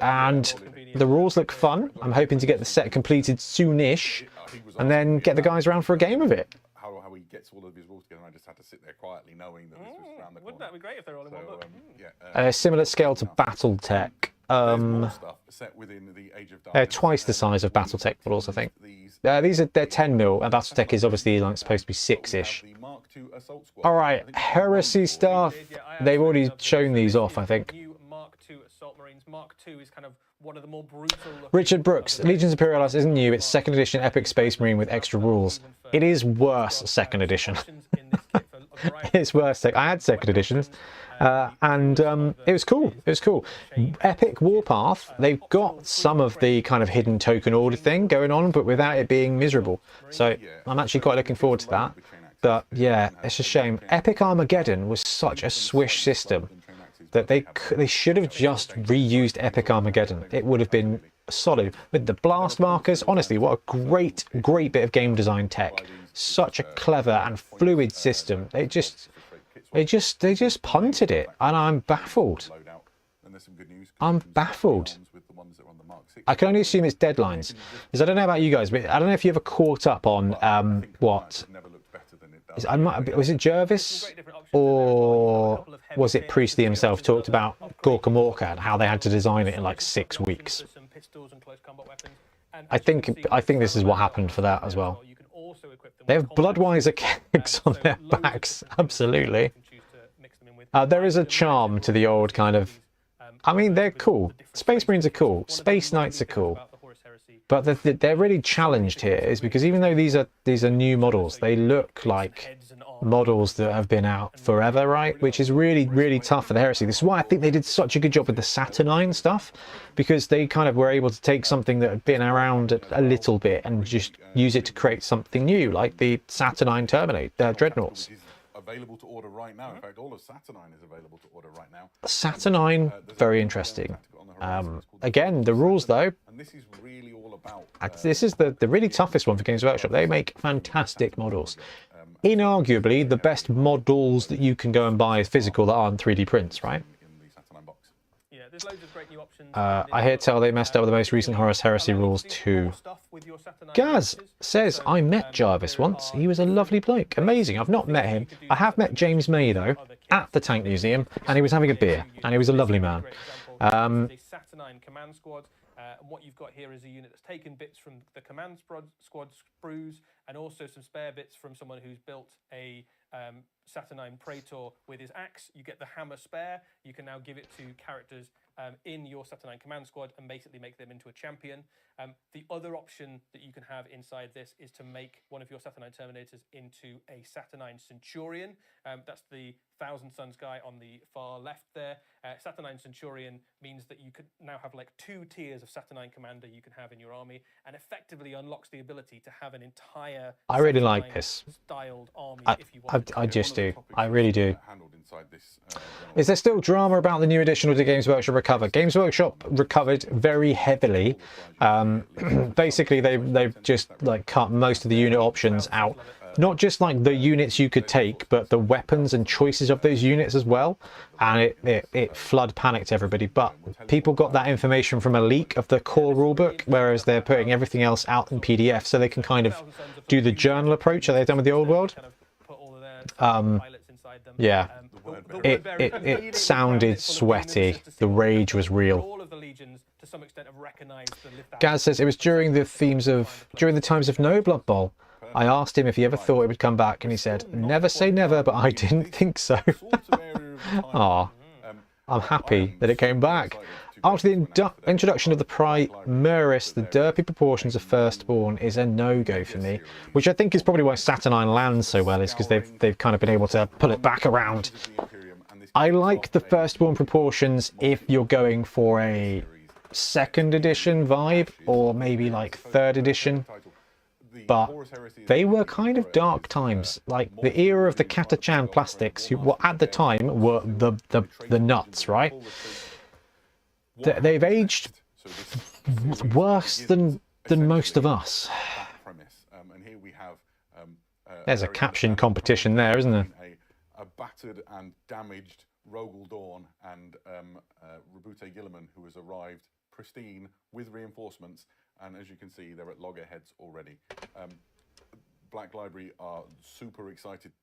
and the rules look fun. I'm hoping to get the set completed soonish, and then get the guys around for a game of it. How he gets all of his rules together, I just had to sit there quietly knowing that this was around the corner. Wouldn't that be great if they're all in one book? Similar scale to BattleTech. They're twice the size of BattleTech models, I think. They're 10 mil, and BattleTech is obviously like supposed to be 6-ish. All right, Heresy stuff. They've already shown these off, I think. Mark II Assault Marines. Mark II is kind of one of the more brutal. Richard Brooks, Legions Imperialis isn't new. It's 2nd edition Epic Space Marine with extra rules. It is worse 2nd edition. It's worse. I had 2nd editions. And it was cool. It was cool. Epic Warpath, they've got some of the kind of hidden token order thing going on, but without it being miserable. So I'm actually quite looking forward to that. But yeah, it's a shame. Epic Armageddon was such a swish system that they should have just reused Epic Armageddon. It would have been solid with the blast markers. Honestly, what a great bit of game design tech. Such a clever and fluid system. They just punted it, and I'm baffled. I'm baffled. I can only assume it's deadlines, because I don't know about you guys, but I don't know if you ever caught up on Was it Jervis or was it Priestley himself talked about Gorka Morka and how they had to design it in like 6 weeks? I think this is what happened for that as well. They have Bloodwiser kegs on their backs, absolutely. There is a charm to the old kind of... I mean, they're cool. Space Marines are cool. Space Knights are cool. But they're really challenged here is because even though these are new models, they look like models that have been out forever, right? Which is really, really tough for the Heresy. This is why I think they did such a good job with the Saturnine stuff, because they kind of were able to take something that had been around a little bit and just use it to create something new, like the Saturnine Dreadnoughts. Available to order right now. In fact, all of Saturnine is available to order right now. Saturnine, very interesting. Again, the rules though. And this is really all about. This is the really toughest one for Games Workshop. They make fantastic models. Inarguably, the best models that you can go and buy is physical that aren't 3D prints, right? There's loads of great new options. I hear tell they messed up with the most recent Horus Heresy rules too. Gaz says, I met Jarvis once. He was a lovely bloke. Amazing. I've not met him. I have met James May, though, at the Tank Museum, and he was having a beer, and he was a lovely man. The Saturnine Command Squad. And what you've got here is a unit that's taken bits from the Command Squad sprues and also some spare bits from someone who's built a Saturnine Praetor with his axe. You get the hammer spare. You can now give it to characters in your Saturnine Command Squad and basically make them into a champion. The other option that you can have inside this is to make one of your Saturnine Terminators into a Saturnine Centurion. That's the Thousand Suns guy on the far left there. Saturnine Centurion means that you could now have like 2 tiers of Saturnine Commander you can have in your army, and effectively unlocks the ability to have an entire I really like this styled army if you want. I just do. I really do. This, is there still drama about the new edition, or did Games Workshop recover? Games Workshop recovered very heavily. Basically, they've just like cut most of the unit options out. Not just like the units you could take, but the weapons and choices of those units as well. And it flood panicked everybody. But people got that information from a leak of the core rulebook, whereas they're putting everything else out in PDF, so they can kind of do the journal approach that they've done with the old world. Yeah, it sounded sweaty. The rage was real. Gaz says it was during the times of no Blood Bowl. I asked him if he ever thought it would come back, and he said, never say never, but I didn't think so. Aw, I'm happy that it came back. After the introduction of the Primaris, the derpy proportions of Firstborn is a no-go for me, which I think is probably why Saturnine lands so well, is because they've kind of been able to pull it back around. I like the Firstborn proportions if you're going for a 2nd edition vibe, or maybe like 3rd edition. But they were kind of dark times, like the era of the Katachan plastics, who at the time were the nuts, right? They've aged worse than most of us. There's a caption competition there, isn't there? A battered and damaged Rogel Dawn and Rabute Gilliman, who has arrived pristine with reinforcements. And as you can see, they're at loggerheads already. Black Library are super excited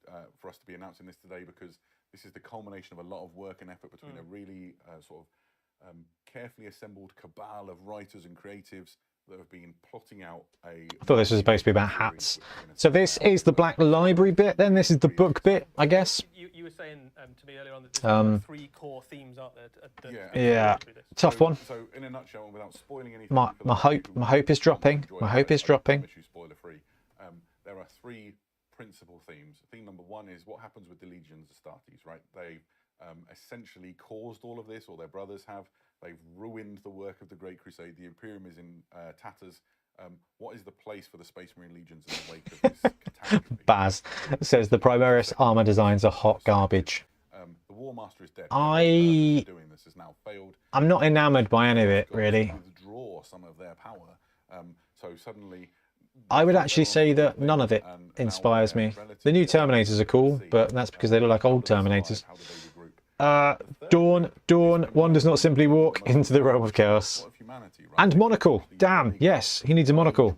for us to be announcing this today, because this is the culmination of a lot of work and effort between a really sort of carefully assembled cabal of writers and creatives that have been plotting out I thought this was supposed to be about hats. So this is the Black Library bit, then this is the book bit, I guess. You were saying to me earlier on that there's 3 core themes, aren't there? Yeah, tough one. So in a nutshell, without spoiling anything, my hope is dropping. My hope is dropping. Spoiler free. There are 3 principal themes. Theme number 1 is what happens with the legions Astartes, right? They essentially caused all of this, or their brothers have. They've ruined the work of the Great Crusade. The Imperium is in tatters. What is the place for the Space Marine legions in the wake of this catastrophe? Baz says the Primaris armor designs are hot garbage. The War Master is dead. Doing this has now failed. I'm not enamored by any of it, really. Withdraw some of their power. So suddenly, I would actually say that none of it inspires me. The new Terminators are cool, but that's because they look like old Terminators. Dawn, one does not simply walk into the realm of chaos. And monocle, damn, yes, he needs a monocle.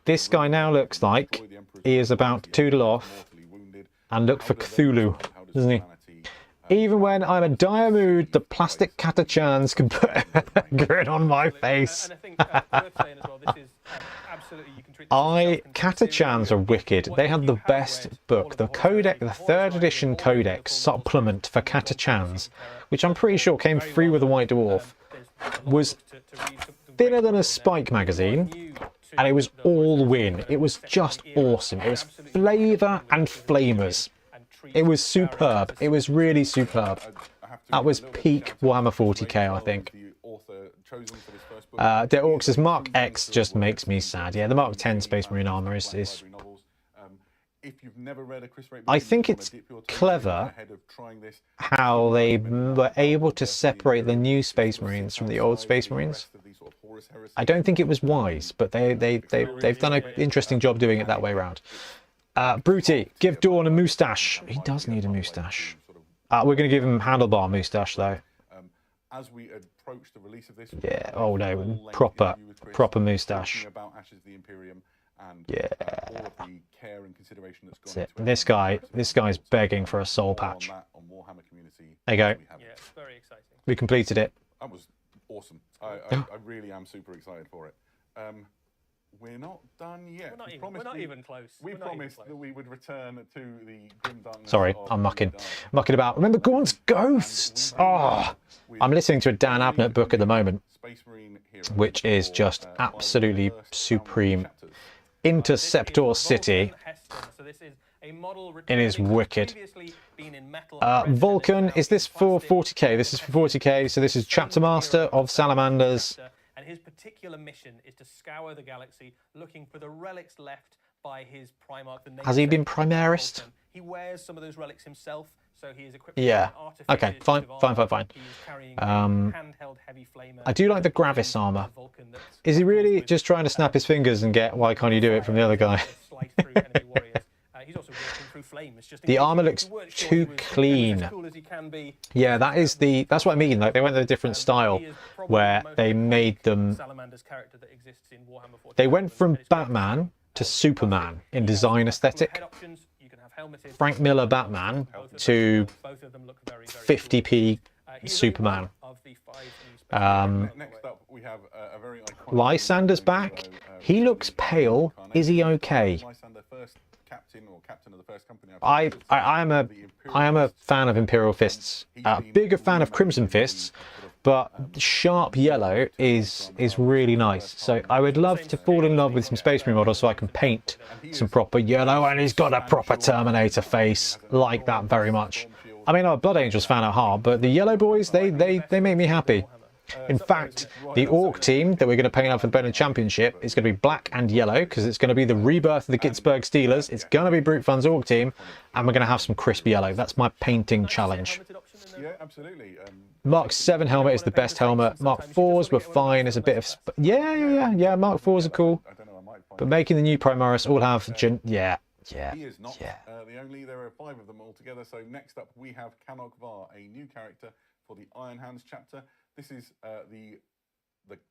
This guy now looks like he is about to toodle off and look for Cthulhu, isn't he? Even when I'm in dire mood, the plastic catachans can put a grin on my face. And I think worth saying as well, this is absolutely, you can treat this as a self-contained Catachans series. are wicked. What They if have you the have best read all book, of the Horus Codex, the Heresy, 3rd edition Codex supplement for Catachans, which I'm pretty sure came free with the White Dwarf, was thinner than a Spike magazine, and it was all win. It was just awesome. It was flavour and flamers. It was superb. It was really superb. That was peak Warhammer 40k, I think. Der Orcs says Mark X just makes me sad. Yeah, the Mark 10 Space Marine armor is I think it's clever how they were able to separate the new Space Marines from the old Space Marines. I don't think it was wise, but they've done an interesting job doing it that way around. Bruty, give Dawn a moustache. He does need a moustache. We're going to give him handlebar moustache though. As we approach the release of this, yeah. Oh no, proper moustache. And yeah. All of the care and consideration that's gone into This guy's begging for a soul patch. On Warhammer Community. There you go. Yeah, it's very exciting. We completed it. That was awesome. I really am super excited for it. We're not done yet. We're not even close. We promised that we would return to the grim darkness. Sorry, I'm mucking about. Remember Gorn's Ghosts? Oh, I'm listening to a Dan Abnett book at the moment, which is just absolutely supreme. Interceptor City. It is wicked. Vulcan, is this for 40k? This is for 40k, so this is Chapter Master of Salamanders. And his particular mission is to scour the galaxy looking for the relics left by his Primarch. Has he been Primarist? He wears some of those relics himself, so he is equipped yeah. with Okay, fine. I do like the Gravis armor. Is he really just trying to snap his fingers and get why can't you do it from the other guy? The armor looks too clean. Yeah, that's what I mean. Like they went with a different style where they made them. They went from Batman to Superman in design aesthetic. Frank Miller Batman to 50p Superman. Lysander's back. He looks pale. Is he okay? I am a fan of Imperial Fists. Bigger fan of Crimson Fists, but sharp yellow is really nice. So I would love to fall in love with some Space Marine models so I can paint some proper yellow, and he's got a proper Terminator face. Like that very much. I mean, I'm a Blood Angels fan at heart, but the yellow boys, they make me happy. In fact, the Orc team that we're going to paint up for the Bonehead Championship is going to be black and yellow because it's going to be the rebirth of the Gitzberg Steelers. It's going to be Brute Fun's Orc team, and we're going to have some crisp yellow. That's my painting challenge. Yeah, absolutely. Mark 7 helmet is the best helmet. Mark 4s were fine as a bit of... Yeah, Mark 4s are cool. But making the new Primaris all have... Yeah. He is not the only. There are 5 of them altogether. So next up we have Canok Var, a new character for the Iron Hands chapter. This is the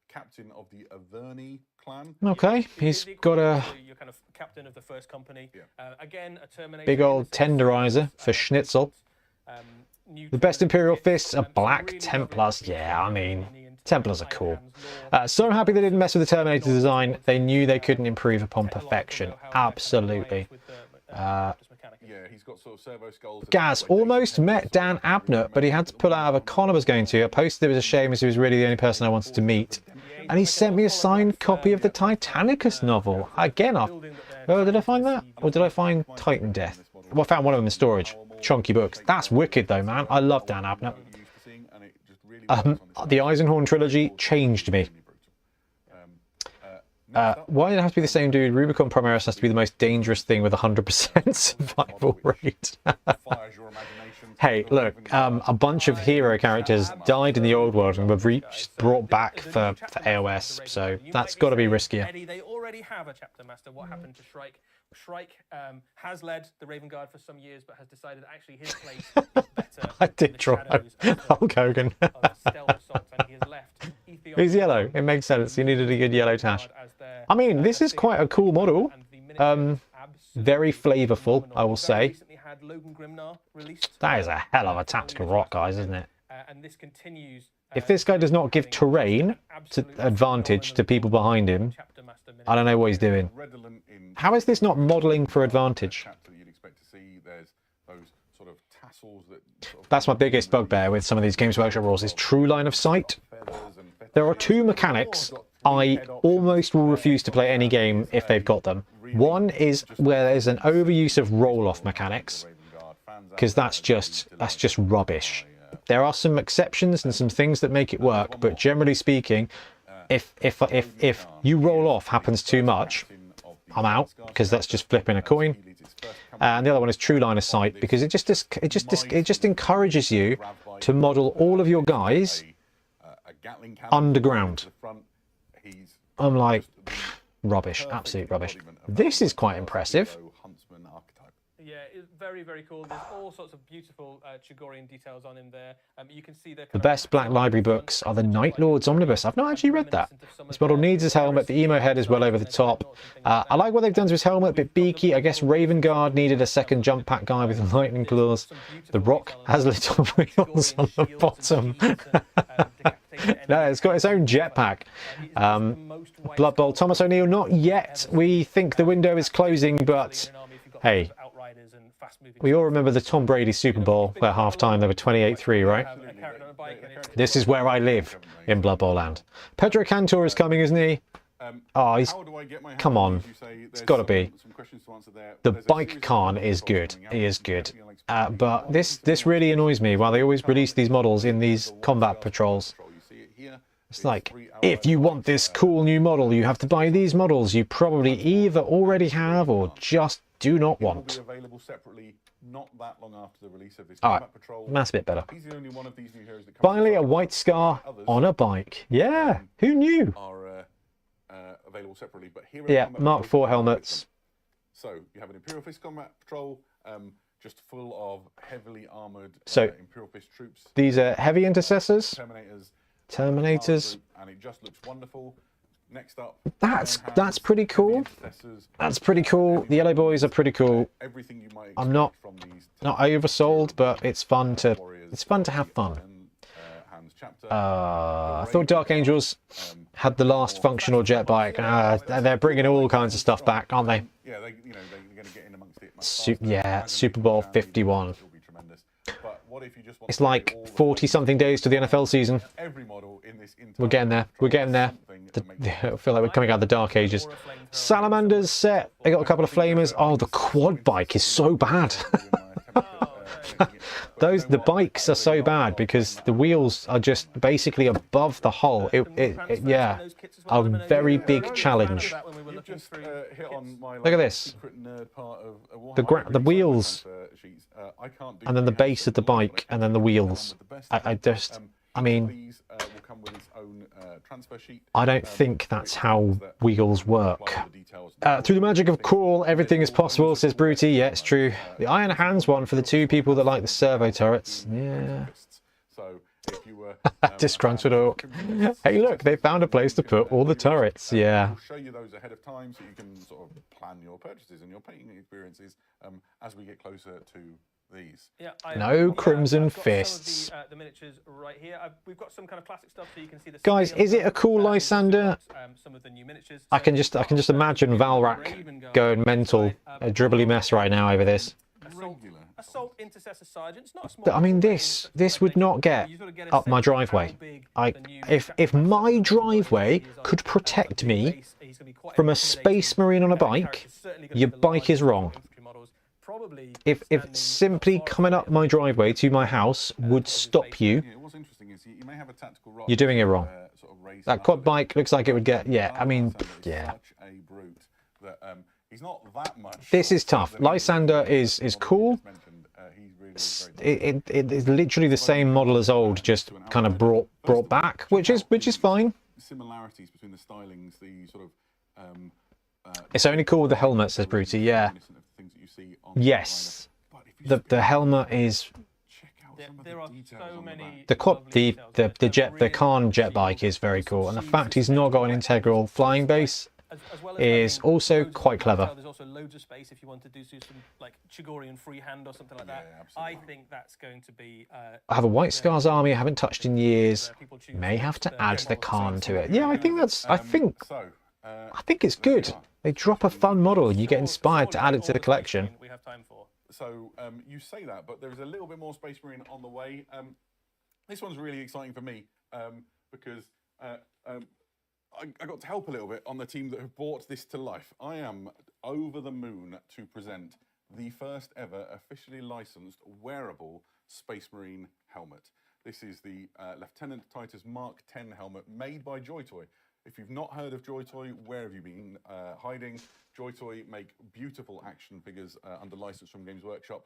captain of the Averni clan. Okay, he's got a you're kind of captain of the first company. Again, a Terminator. Big old tenderizer for Schnitzel. The best Imperial Fists are Black Templars. Yeah, I mean, Templars are cool. So happy they didn't mess with the Terminator design. They knew they couldn't improve upon perfection. Absolutely. Yeah, he's got sort of servo skulls. Gaz almost met Dan Abnett, but he had to pull out of a con I was going to. I posted it was a shame as he was really the only person I wanted to meet. And he sent me a signed copy of the Titanicus novel. Again, well, did I find that? Or did I find Titan Death? Well, I found one of them in storage. Chunky books. That's wicked though, man. I love Dan Abnett. The Eisenhorn trilogy changed me. Why did it have to be the same dude? Rubicon Primaris has to be the most dangerous thing with 100% survival rate. Hey, look, a bunch of hero characters died in the old world and were brought back for AOS, so that's got to be riskier. Eddie, they already have a chapter master. What happened to Shrike? Shrike has led the Raven Guard for some years, but has decided actually his place is better. I did draw Hulk Hogan. He's yellow. It makes sense. He needed a good yellow tash. I mean, this is quite a cool model. Very flavourful, I will say. Recently had Logan Grimnar released. That is a hell of a tactical rock, guys, isn't it? And this continues. If this guy does not give terrain to advantage to people behind him, I don't know what he's doing. How is this not modelling for advantage? That's my biggest bugbear with some of these Games Workshop rules, is true line of sight. There are two mechanics I almost will refuse to play any game if they've got them. One is where there's an overuse of roll-off mechanics, because that's just rubbish. There are some exceptions and some things that make it work, but generally speaking, if you roll off happens too much, I'm out, because that's just flipping a coin. And the other one is true line of sight, because it just encourages you to model all of your guys underground. I'm like, rubbish, absolute rubbish. This is quite impressive. Yeah, it's very, very cool. There's all sorts of beautiful Chugorian details on him there. You can see the best Black Library books are the Night Lord's Omnibus. I've not actually read that. This model needs his helmet. The emo head is well over the top. I like what they've done to his helmet, a bit beaky. I guess Raven Guard needed a second jump pack guy with lightning claws. The Rock has little wheels on the bottom. No, it's got its own jetpack. Blood Bowl, Thomas O'Neill, not yet. We think the window is closing, but hey, we all remember the Tom Brady Super Bowl where half-time they were 28-3, right? This is where I live in Blood Bowl land. Pedro Cantor is coming, isn't he? Oh, he's... Come on. It's got to be. The Bike Khan is good. He is good. But this really annoys me. While they always release these models in these combat patrols, it's like, if you want this cool new model, you have to buy these models you probably either already have or just do not want. Alright, that's a bit better. Finally, a white scar on a bike. Yeah, who knew? Yeah, Mark IV helmets. So you have an Imperial Fist Combat Patrol, just full of heavily armoured Imperial Fist troops. These are heavy intercessors. Terminators. And it just looks wonderful. Next up, that's pretty cool. That's pretty cool. The yellow boys are pretty cool. I'm not oversold, but it's fun to have fun. I thought Dark Angels had the last functional jet bike. They're bringing all kinds of stuff back, aren't they? Yeah, they're going to get in amongst it. Yeah, Super Bowl 51. It's like 40-something days to the NFL season. We're getting there. We're getting there. I feel like we're coming out of the Dark Ages. Salamanders set. They got a couple of flamers. Oh, the quad bike is so bad. The bikes are so bad because the wheels are just basically above the hull. Yeah, a very big challenge. Look at this. The wheels, and then the base of the bike, and then the wheels. I mean, I don't think that's how wheels work. Through the magic of cool, everything is possible, says Bruty. Yeah, it's true. The Iron Hands one for the two people that like the servo turrets. Yeah. Disgruntled Orc. Hey, look, they found a place to put all the turrets. Yeah. We'll show you those ahead of time so you can sort of plan your purchases and your painting experiences as we get closer to these. Yeah, no Crimson Fists. The miniatures right here. We've got some kind of classic stuff so you can see the guys, is it a cool Lysander? Some of the new miniatures. I can just imagine Valrak going mental, a dribbly mess right now over this. Assault Intercessor Sergeant. It's not a small, I mean, this would not get up my driveway. If my driveway could protect me from a Space Marine on a bike, your bike is wrong. If simply coming up my driveway to my house would stop you, you're doing it wrong. That quad bike looks like it would get, yeah, I mean, yeah. This is tough. Lysander is cool. It is literally the same model as old, just kind of brought back, which is fine. Similarities between the stylings, the sort of it's only cool with the helmet, says Bruty. Yeah. Yes. The helmet is. There are so many. The Khan jet bike is very cool, and the fact he's not got an integral flying base as well as is having also loads of quite clever. detail, there's also loads of space if you want to do some like Chigorian freehand or something like that. I think that's going to be. I have a White Scars army I haven't touched in years. May have to add the Khan to it. Yeah, I think that's. I think it's good. They drop a fun model. You get inspired to add it to the collection. We have time for. So you say that, but there is a little bit more Space Marine on the way. This one's really exciting for me because I got to help a little bit on the team that have brought this to life. I am over the moon to present the first ever officially licensed wearable Space Marine helmet. This is the Lieutenant Titus Mark 10 helmet made by JoyToy. If you've not heard of JoyToy, where have you been hiding? JoyToy make beautiful action figures under license from Games Workshop.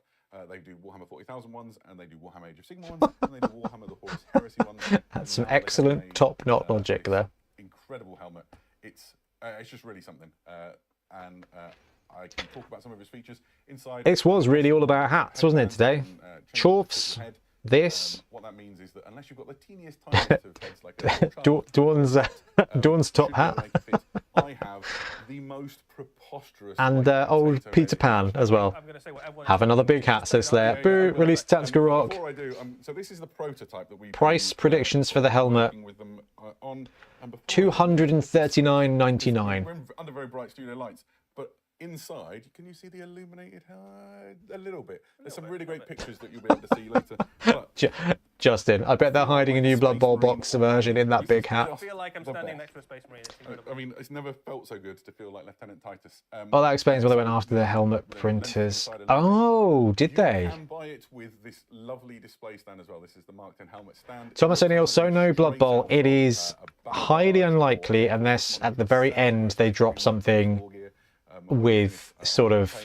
They do Warhammer 40,000 ones, and they do Warhammer Age of Sigmar ones, and they do Warhammer the Horus Heresy ones. That's some excellent top-knot logic there. Incredible helmet. It's just really something. And I can talk about some of his features inside. It was really all about hats, wasn't it, today? Chorfs, this. What that means is that unless you've got the teeniest, tiniest of heads, like Dawn's top hat. I have the most preposterous. And old Peter Pan as well. Have another big hat, says there. Boo, release Tactical Rock. Before I do, so this is the prototype that we. Price predictions for the helmet. $239.99. We're under very bright studio lights, but inside, can you see the illuminated a little bit? There's some really great pictures that you'll be able to see later. But, Justin, I bet they're hiding a new Blood Bowl box version in that big hat. I feel like I'm standing next to a Space Marine. I mean, it's never felt so good to feel like Lieutenant Titus. Well, that explains why they went after the helmet printers. Oh, did they? You can buy it with this lovely display stand as well. This is the Mark 10 helmet stand. Thomas O'Neill, so no Blood Bowl. It is highly unlikely unless at the very end they drop something with sort of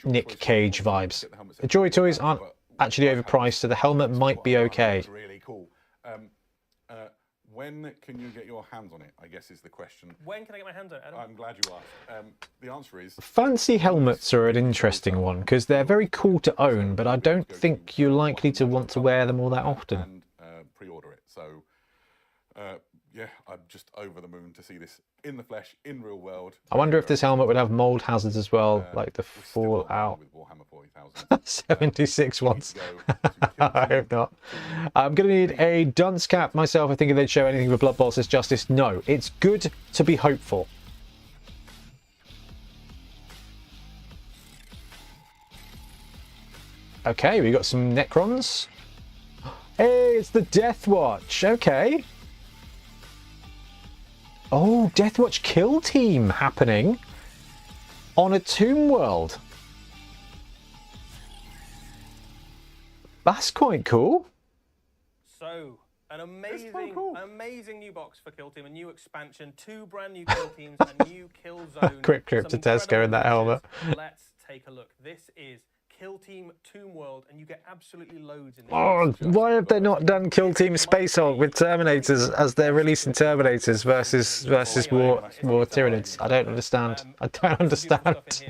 Nick Cage vibes. The JoyToys aren't actually overpriced, so the helmet might be okay. Really cool. When can you get your hands on it, I guess is the question. When can I get my hands on it, Adam? I'm glad you asked. The answer is... Fancy helmets are an interesting one, because they're very cool to own, but I don't think you're likely to want to wear them all that often. And pre-order it. So, yeah, I'm just over the moon to see this in the flesh, in real world. I wonder if this helmet would have mold hazards as well, like the Fallout. With Warhammer 40,000. 76 ones. I hope not. I'm going to need a dunce cap myself. I think if they'd show anything for Blood Bowl says justice. No, it's good to be hopeful. Okay, we got some Necrons. Hey, it's the Death Watch. Okay. Oh, Death Watch Kill Team happening on a Tomb World. That's quite cool. So, an amazing new box for Kill Team, a new expansion, 2 brand new kill teams, a new kill zone. Quick trip to Tesco in that helmet. Let's take a look. This is Kill Team Tomb World, and you get absolutely loads in this. Oh, why have they not done Kill Team Space Hulk with Terminators as they're releasing Terminators versus War Tyranids? I don't understand. I don't understand.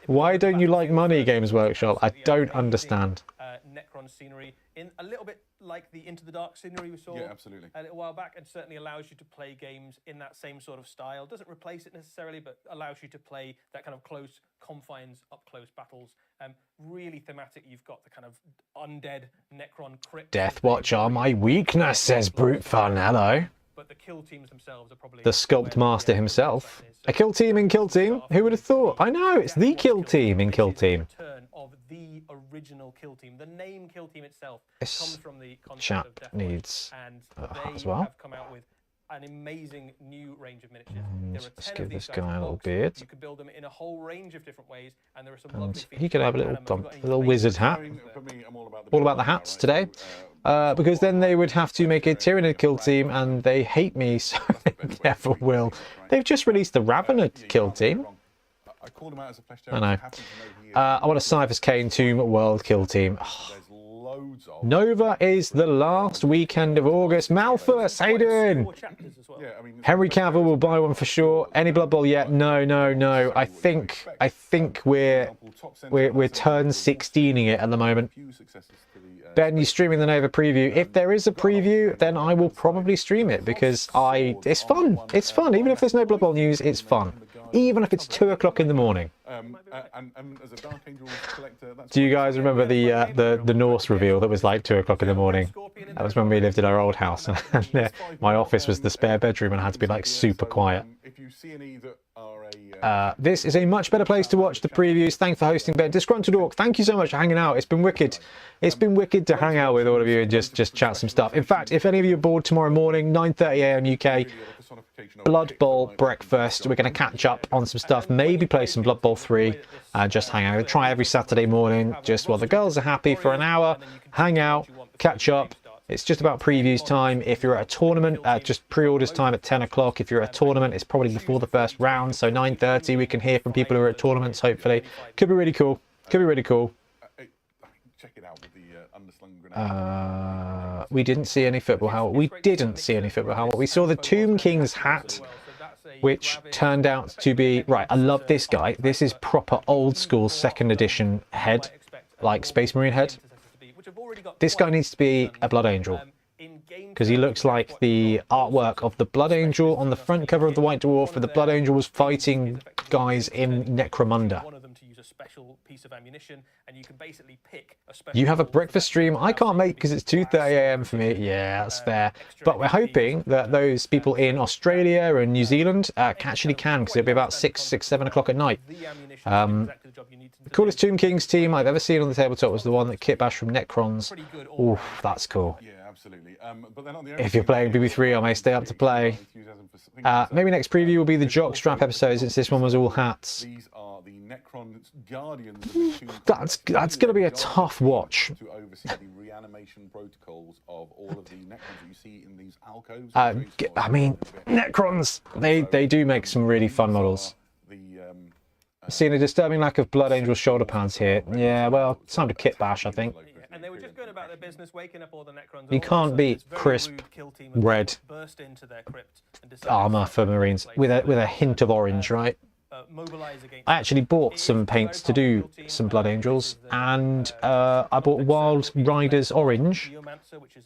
Why don't you like money, Games Workshop? I don't understand. Necron scenery in a little bit like the Into the Dark scenery we saw a little while back, and certainly allows you to play games in that same sort of style. Doesn't replace it necessarily, but allows you to play that kind of close confines, up close battles. Really thematic. You've got the kind of undead Necron crypt. Death Watch are my weakness, says Brute Fun. Hello. But the kill teams themselves are probably the Sculpt Master himself. A kill team in Kill Team? Who would have thought? I know, it's the Kill Team in Kill Team. Return of the original Kill Team. The name Kill Team itself This comes from the concept chap of Death needs and a hat they as well. have come out with an amazing new range of miniatures. There are Let's 10 give of these this guy a little box. beard. You can build them in a whole range of different ways, and there are some And lovely he features. could have a little, Adam, have you got any little favourite wizard hat. For me, I'm All about the hats today. Because then they would have to make a Tyranid Kill Team, and they hate me, so they never will. They've just released the Ravenous Kill Team. I called him out as a flesh I know. I want a Cyphers Kane Tomb World Kill Team. Oh, loads of... Nova is the last weekend of August. Malthus, how you doing? 4 chapters as well. Yeah, I mean, Henry Cavill will buy one for sure. Any Blood Bowl yet? No, no, no. I think we're turn 16ing it at the moment. Ben, you streaming the Nova preview? If there is a preview, then I will probably stream it because it's fun. It's fun. Even if there's no Blood Bowl news, it's fun. Even if it's 2 o'clock in the morning. And as a Dark Angel collector, that's Do you guys remember the Norse reveal that was like 2 o'clock in the morning? That was when we lived in our old house, and my office was the spare bedroom, and I had to be like super quiet. If you see any that are This is a much better place to watch the previews. Thanks for hosting, Ben. Disgruntled Orc, thank you so much for hanging out. It's been wicked. It's been wicked to hang out with all of you and just chat some stuff. In fact, if any of you are bored tomorrow morning, 9:30 a.m. UK, Blood Bowl breakfast. We're going to catch up on some stuff, maybe play some Blood Bowl 3 and just hang out. We'll try every Saturday morning, just while the girls are happy for an hour, hang out, catch up. It's just about previews time. If you're at a tournament, just pre-orders time at 10 o'clock. If you're at a tournament, it's probably before the first round, so 9:30 we can hear from people who are at tournaments, hopefully. Could be really cool. Could be really cool. check it out with the underslung grenade. We didn't see any football helmet. We didn't see any football helmet. We saw the Tomb King's hat, which turned out to be... Right, I love this guy. This is proper old school 2nd edition head, like Space Marine head. This guy needs to be a Blood Angel, because he looks like the artwork of the Blood Angel on the front cover of the White Dwarf, where the Blood Angel was fighting guys in Necromunda. You have a breakfast stream I can't make because it's 2:30 a.m. for me. Yeah, that's fair. But we're hoping that those people in Australia and New Zealand actually can, because it'll be about 6, 7 o'clock at night. The coolest Tomb Kings team I've ever seen on the tabletop was the one that kitbashed from Necrons. Oof, that's cool. Yeah, absolutely. But they're not the only If you're playing BB3, I may stay up to play. Maybe next preview will be the Jockstrap episode, since this one was all hats. These are the Necron Guardians of the Tomb. That's going to be a tough watch. To oversee the reanimation protocols of all of the Necrons that you see in these alcoves. I mean, Necrons, they do make some really fun models. Seeing a disturbing lack of Blood Angel shoulder pads here. Yeah, well, it's time to kit bash, I think. And they were just going about their business, waking up all the Necrons. You can't beat crisp red armor for Marines with a hint of orange, right? I actually bought some paints to do some Blood Angels, and I bought Wild Riders Orange,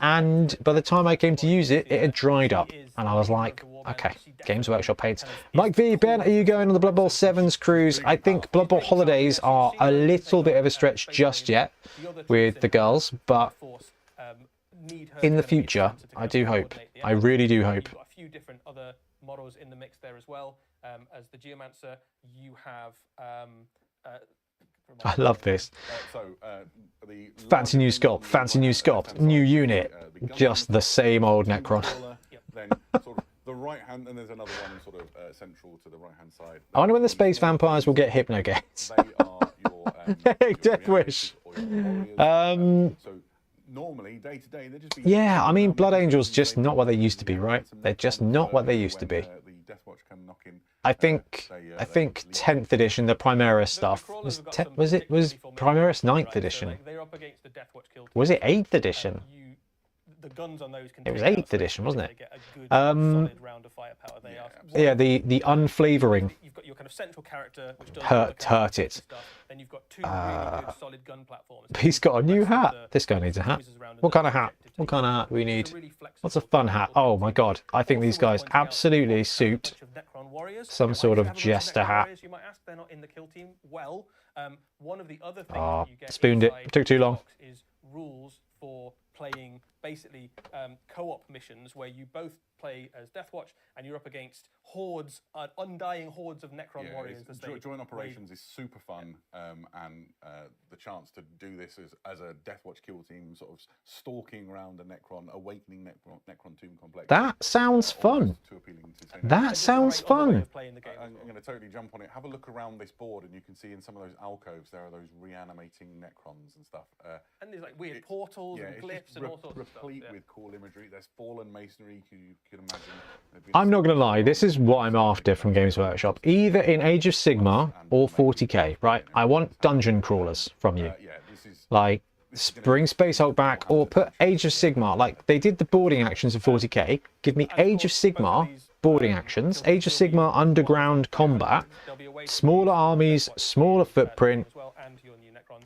and by the time I came to use it, it had dried up, and I was like, okay, Games Workshop paints. Mike V, Ben, are you going on the Blood Bowl 7's cruise? I think Blood Bowl holidays are a little bit of a stretch just yet with the girls, but in the future, I do hope. I really do hope. A few different other models in the mix there as well. As the Geomancer, you have... I love this. Fancy new sculpt, fancy new sculpt, new unit, just the same old Necron. Then sort of the right hand, and there's another one sort of central to the right hand side. I wonder when the space vampires will get hypno gates. They are your Hey, Death Wish. So normally day to day, they're just yeah, I mean, Blood Angels just not what they used to be, right? They're just not what they used to be. I think 10th edition, the Primaris stuff was Primaris 9th edition. Was it 8th edition? It was 8th edition, wasn't it? Yeah, the unflavouring You've got your kind of central character, which does hurt it. Then you've got two really good solid gun platforms. He's got a new hat. This guy needs a hat. What kind of hat? What kind of hat do we need? What's a fun hat? Oh my god, I think these guys absolutely suit some sort of jester hat. You might ask, they're not in the kill team. Well, one of the other things Oh, you get spooned it. Took too long. is rules for playing basically co-op missions where you both play as Deathwatch and you're up against hordes, undying hordes of Necron warriors. Joint operations is super fun, and the chance to do this as a Deathwatch kill team, sort of stalking around a Necron, awakening Necron tomb complex. That sounds fun. That sounds fun. I'm going to totally jump on it. Have a look around this board, and you can see in some of those alcoves there are those reanimating Necrons and stuff. And there's like weird portals and glyphs and all sorts of stuff. Replete with cool imagery. There's fallen masonry, you can imagine. I'm not going to lie, this is what I'm after from Games Workshop. Either in Age of Sigmar or 40k, right? I want dungeon crawlers from you. Yeah, this is... Like, bring Space Hulk back, or put Age of Sigmar. Like, they did the boarding actions of 40k. Give me Age of Sigmar boarding actions, Age of Sigmar underground combat, smaller armies, smaller footprint.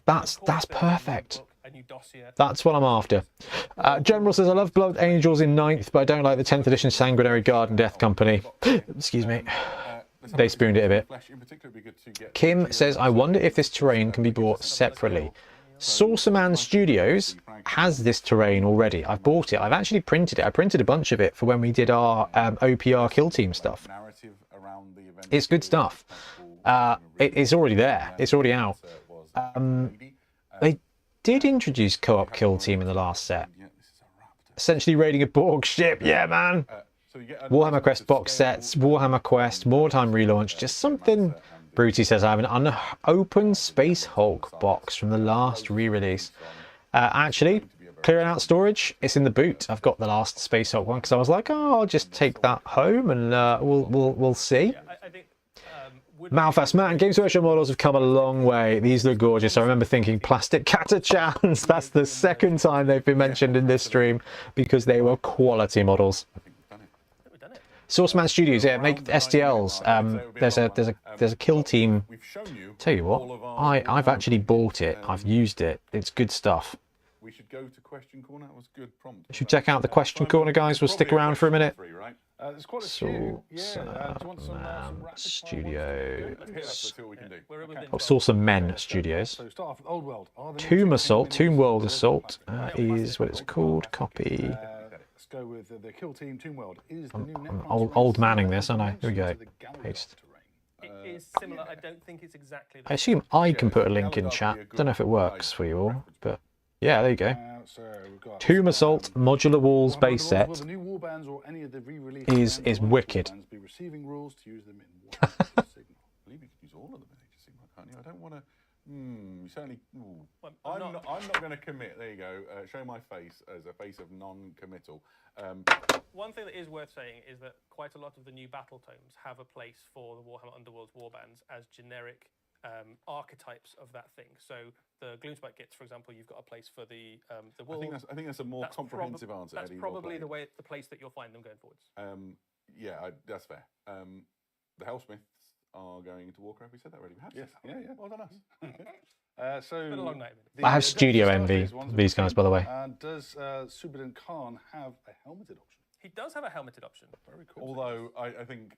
That's perfect. That's what I'm after. General says, I love Blood Angels in 9th, but I don't like the 10th edition Sanguinary Guard and Death Company. Excuse me. They spooned it a bit. Kim says, I wonder if this terrain can be bought separately. Saucerman Studios has this terrain already. I've bought it. I've actually printed it. I printed a bunch of it for when we did our OPR Kill Team stuff. It's good stuff. It's already there. It's already out. They did introduce co-op Kill Team in the last set. Essentially raiding a Borg ship. Yeah, man. Warhammer Quest box sets, Warhammer Quest, Wartime relaunch, just something. Bruty says, I have an unopened Space Hulk box from the last re-release. Actually, clearing out storage, it's in the boot. I've got the last Space Hulk one because I was like, oh, I'll just take that home and we'll see. Malfast man, Games Workshop models have come a long way. These look gorgeous. I remember thinking plastic Catachans. That's the second time they've been mentioned in this stream because they were quality models. Sourceman Studios, yeah, make STLs. There's a Kill Team. Tell you what, I've actually bought it. I've used it. It's good stuff. We should go to question corner. That was good prompt. Should check out the question corner, guys. We'll stick around for a minute. Studio. Saucermen Studios. So start off with Old World. Tomb World Assault is what it's called. Copy. Let's go with the Kill Team Tomb World. Is the new I'm old manning this, aren't I? Here we go. Paste. It is similar. I don't think it's exactly. I assume I can put a link in chat. Don't know if it works for you all, but yeah, there you go. Tomb Assault Modular Walls base set is wicked. I don't want to. Certainly. I'm not going to commit. There you go. Show my face as a face of non-committal. One thing that is worth saying is that quite a lot of the new battle tomes have a place for the Warhammer Underworlds warbands as generic archetypes of that thing. So the Gloomspite kits, for example, you've got a place for the wolves. I think that's a more comprehensive answer. That's probably the place that you'll find them going forwards. Yeah, that's fair. The Hellsmiths are going to Warcraft. We said that already. Yes. Yeah. Well done us. So it's been a long night. I have studio envy. These guys, by the way. Does Subadin Khan have a helmeted option? He does have a helmeted option. Very cool. Although I think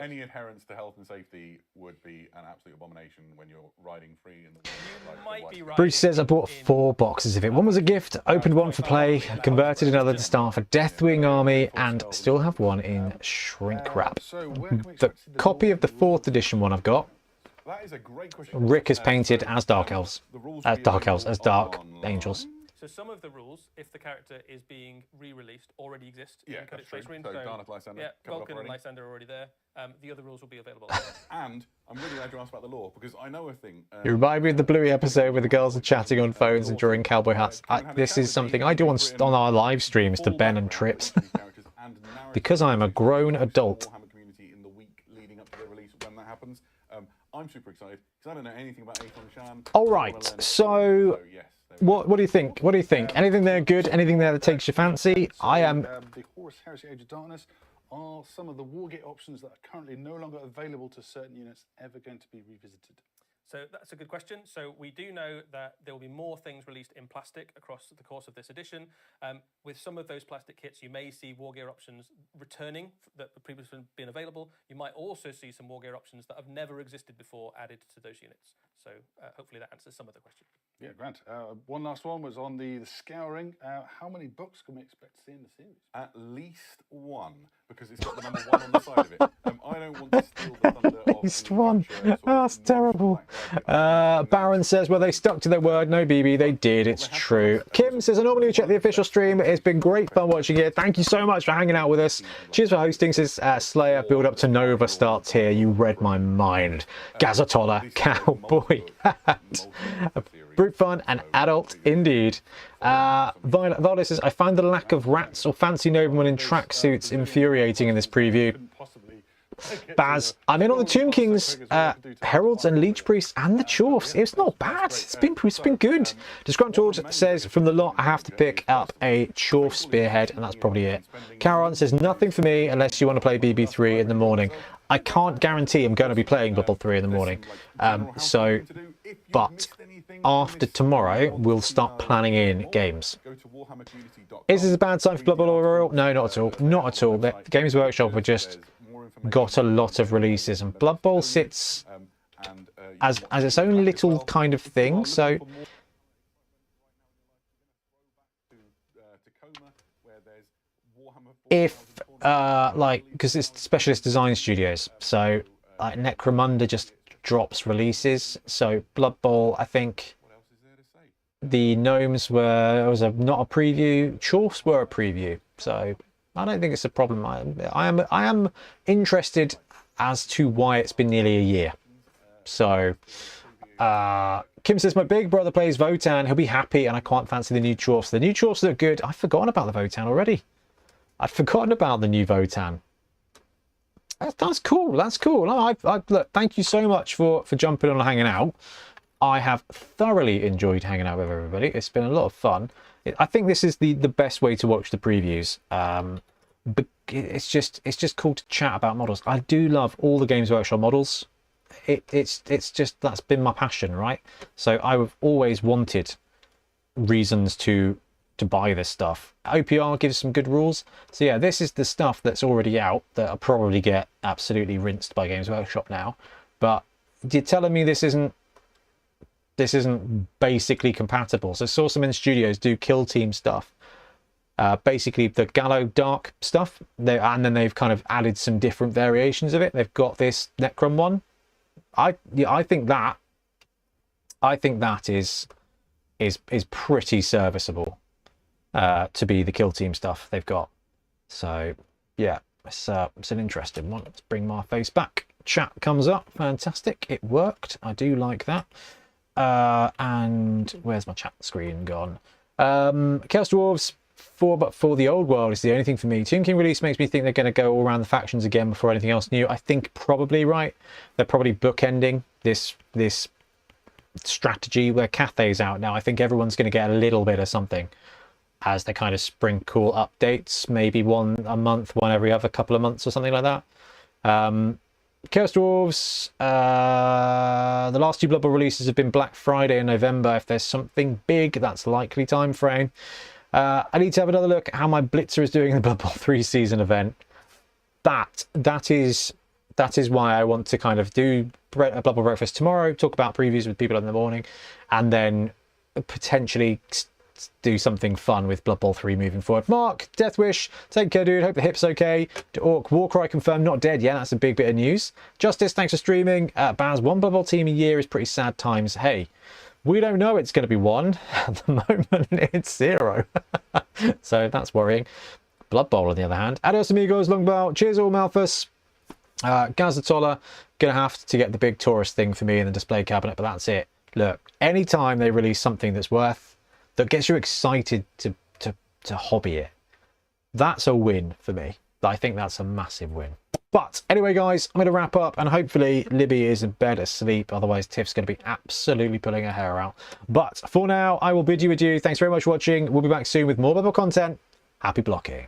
any adherence to health and safety would be an absolute abomination when you're riding free in the world. You might be right. Bruce says I bought 4 boxes of it. One was a gift, opened one for play, converted another to start for Deathwing Army, and still have one in shrink wrap. The copy of the 4th edition one I've got. That is a great question. Rick has painted as Dark Elves. As Dark Angels. So some of the rules, if the character is being re-released, already exist in Codex Space Marine. So Garnet, Lysander, yeah, Vulcan and Lysander are already there. The other rules will be available. And I'm really glad you asked about the lore, because I know a thing. You remind me of the Bluey episode where the girls are chatting on phones and drawing cowboy hats. This is something I do on our live streams to Ben and Trips. Because I'm a grown adult. In the week leading up to the release when that happens. I'm super excited because I don't know anything about Aethon Shan. All right, so what do you think? What do you think? Anything there good? Anything there that takes your fancy? I am. The Horus Heresy Age of Darkness. Are some of the Wargate options that are currently no longer available to certain units ever going to be revisited? So that's a good question. So we do know that there will be more things released in plastic across the course of this edition. With some of those plastic kits, you may see Wargear options returning that have previously been available. You might also see some Wargear options that have never existed before added to those units. So hopefully that answers some of the question. Yeah, Grant. One last one was on the scouring. How many books can we expect to see in the series? At least 1, because it's got the number 1 on the side of it. I don't want to steal the thunder of at least 1. That's terrible. Baron says, well, they stuck to their word. No, BB, they did. It's true. Kim says, I normally check the official stream. It's been great fun watching it. Thank you so much for hanging out with us. Cheers for hosting. Says Slayer, build up to Nova starts here. You read my mind. Gazatola, cowboy hat. Brute fun and adult indeed. Violet says, I find the lack of rats or fancy noblemen in tracksuits infuriating in this preview. Baz, I'm in on the Tomb Kings, Heralds and Leech Priests and the Chorfs. It's not bad. It's been good. Disgruntled says, from the lot, I have to pick up a Chorf Spearhead, and that's probably it. Caron says, nothing for me unless you want to play BB3 in the morning. I can't guarantee I'm going to be playing Blood Bowl 3 in the morning. But after tomorrow, we'll start planning in games. Is this a bad time for Blood Bowl Royal? No, not at all. Not at all. The Games Workshop have just got a lot of releases, and Blood Bowl sits as its own little kind of thing. So if because it's specialist design studios, so like Necromunda just drops releases. So Blood Bowl, I think the Gnomes not a preview. Chorfs were a preview, so I don't think it's a problem. I am interested as to why it's been nearly a year. So Kim says, my big brother plays Votann. He'll be happy, and I can't fancy the new Chorfs. The new Chorfs look good. I've forgotten about the Votann already. I'd forgotten about the new Votann. That's cool. That's cool. Look, thank you so much for jumping on and hanging out. I have thoroughly enjoyed hanging out with everybody. It's been a lot of fun. I think this is the best way to watch the previews. But it's just cool to chat about models. I do love all the Games Workshop models. It's just, that's been my passion, right? So I've always wanted reasons to buy this stuff. OPR gives some good rules. So yeah, this is the stuff that's already out that I'll probably get absolutely rinsed by Games Workshop now. But you're telling me this isn't basically compatible? So Sorcerman Studios do Kill Team stuff, basically the Gallo Dark stuff, and then they've kind of added some different variations of it. They've got this Necron one. I think that is pretty serviceable to be the Kill Team stuff they've got. So yeah, it's an interesting one. Let's bring my face back. Chat comes up. Fantastic. It worked. I do like that. And where's my chat screen gone? Chaos Dwarves for the old world is the only thing for me. Tomb King release makes me think they're going to go all around the factions again before anything else new. I think probably right. They're probably bookending this strategy where Cathay's out now. I think everyone's going to get a little bit of something as they kind of sprinkle updates, maybe one a month, one every other couple of months or something like that. Chaos Dwarves, the last two Blood Bowl releases have been Black Friday and November. If there's something big, that's likely time frame. I need to have another look at how my Blitzer is doing in the Blood Bowl 3 season event. That is why I want to kind of do a Blood Bowl breakfast tomorrow, talk about previews with people in the morning, and then potentially do something fun with Blood Bowl 3 moving forward. Mark, Deathwish, take care, dude. Hope the hip's okay. Orc, Warcry confirmed, not dead yet. That's a big bit of news. Justice, thanks for streaming. Baz, one Blood Bowl team a year is pretty sad times. Hey, we don't know it's going to be one. At the moment, it's 0. So that's worrying. Blood Bowl, on the other hand. Adios, amigos. Long bow. Cheers, all Malthus. Gazatola, gonna have to get the big Taurus thing for me in the display cabinet, but that's it. Look, anytime they release something that gets you excited to hobby it, that's a win for me. I think that's a massive win. But anyway, guys, I'm going to wrap up, and hopefully Libby is in bed asleep. Otherwise, Tiff's going to be absolutely pulling her hair out. But for now, I will bid you adieu. Thanks very much for watching. We'll be back soon with more Blood Bowl content. Happy blocking.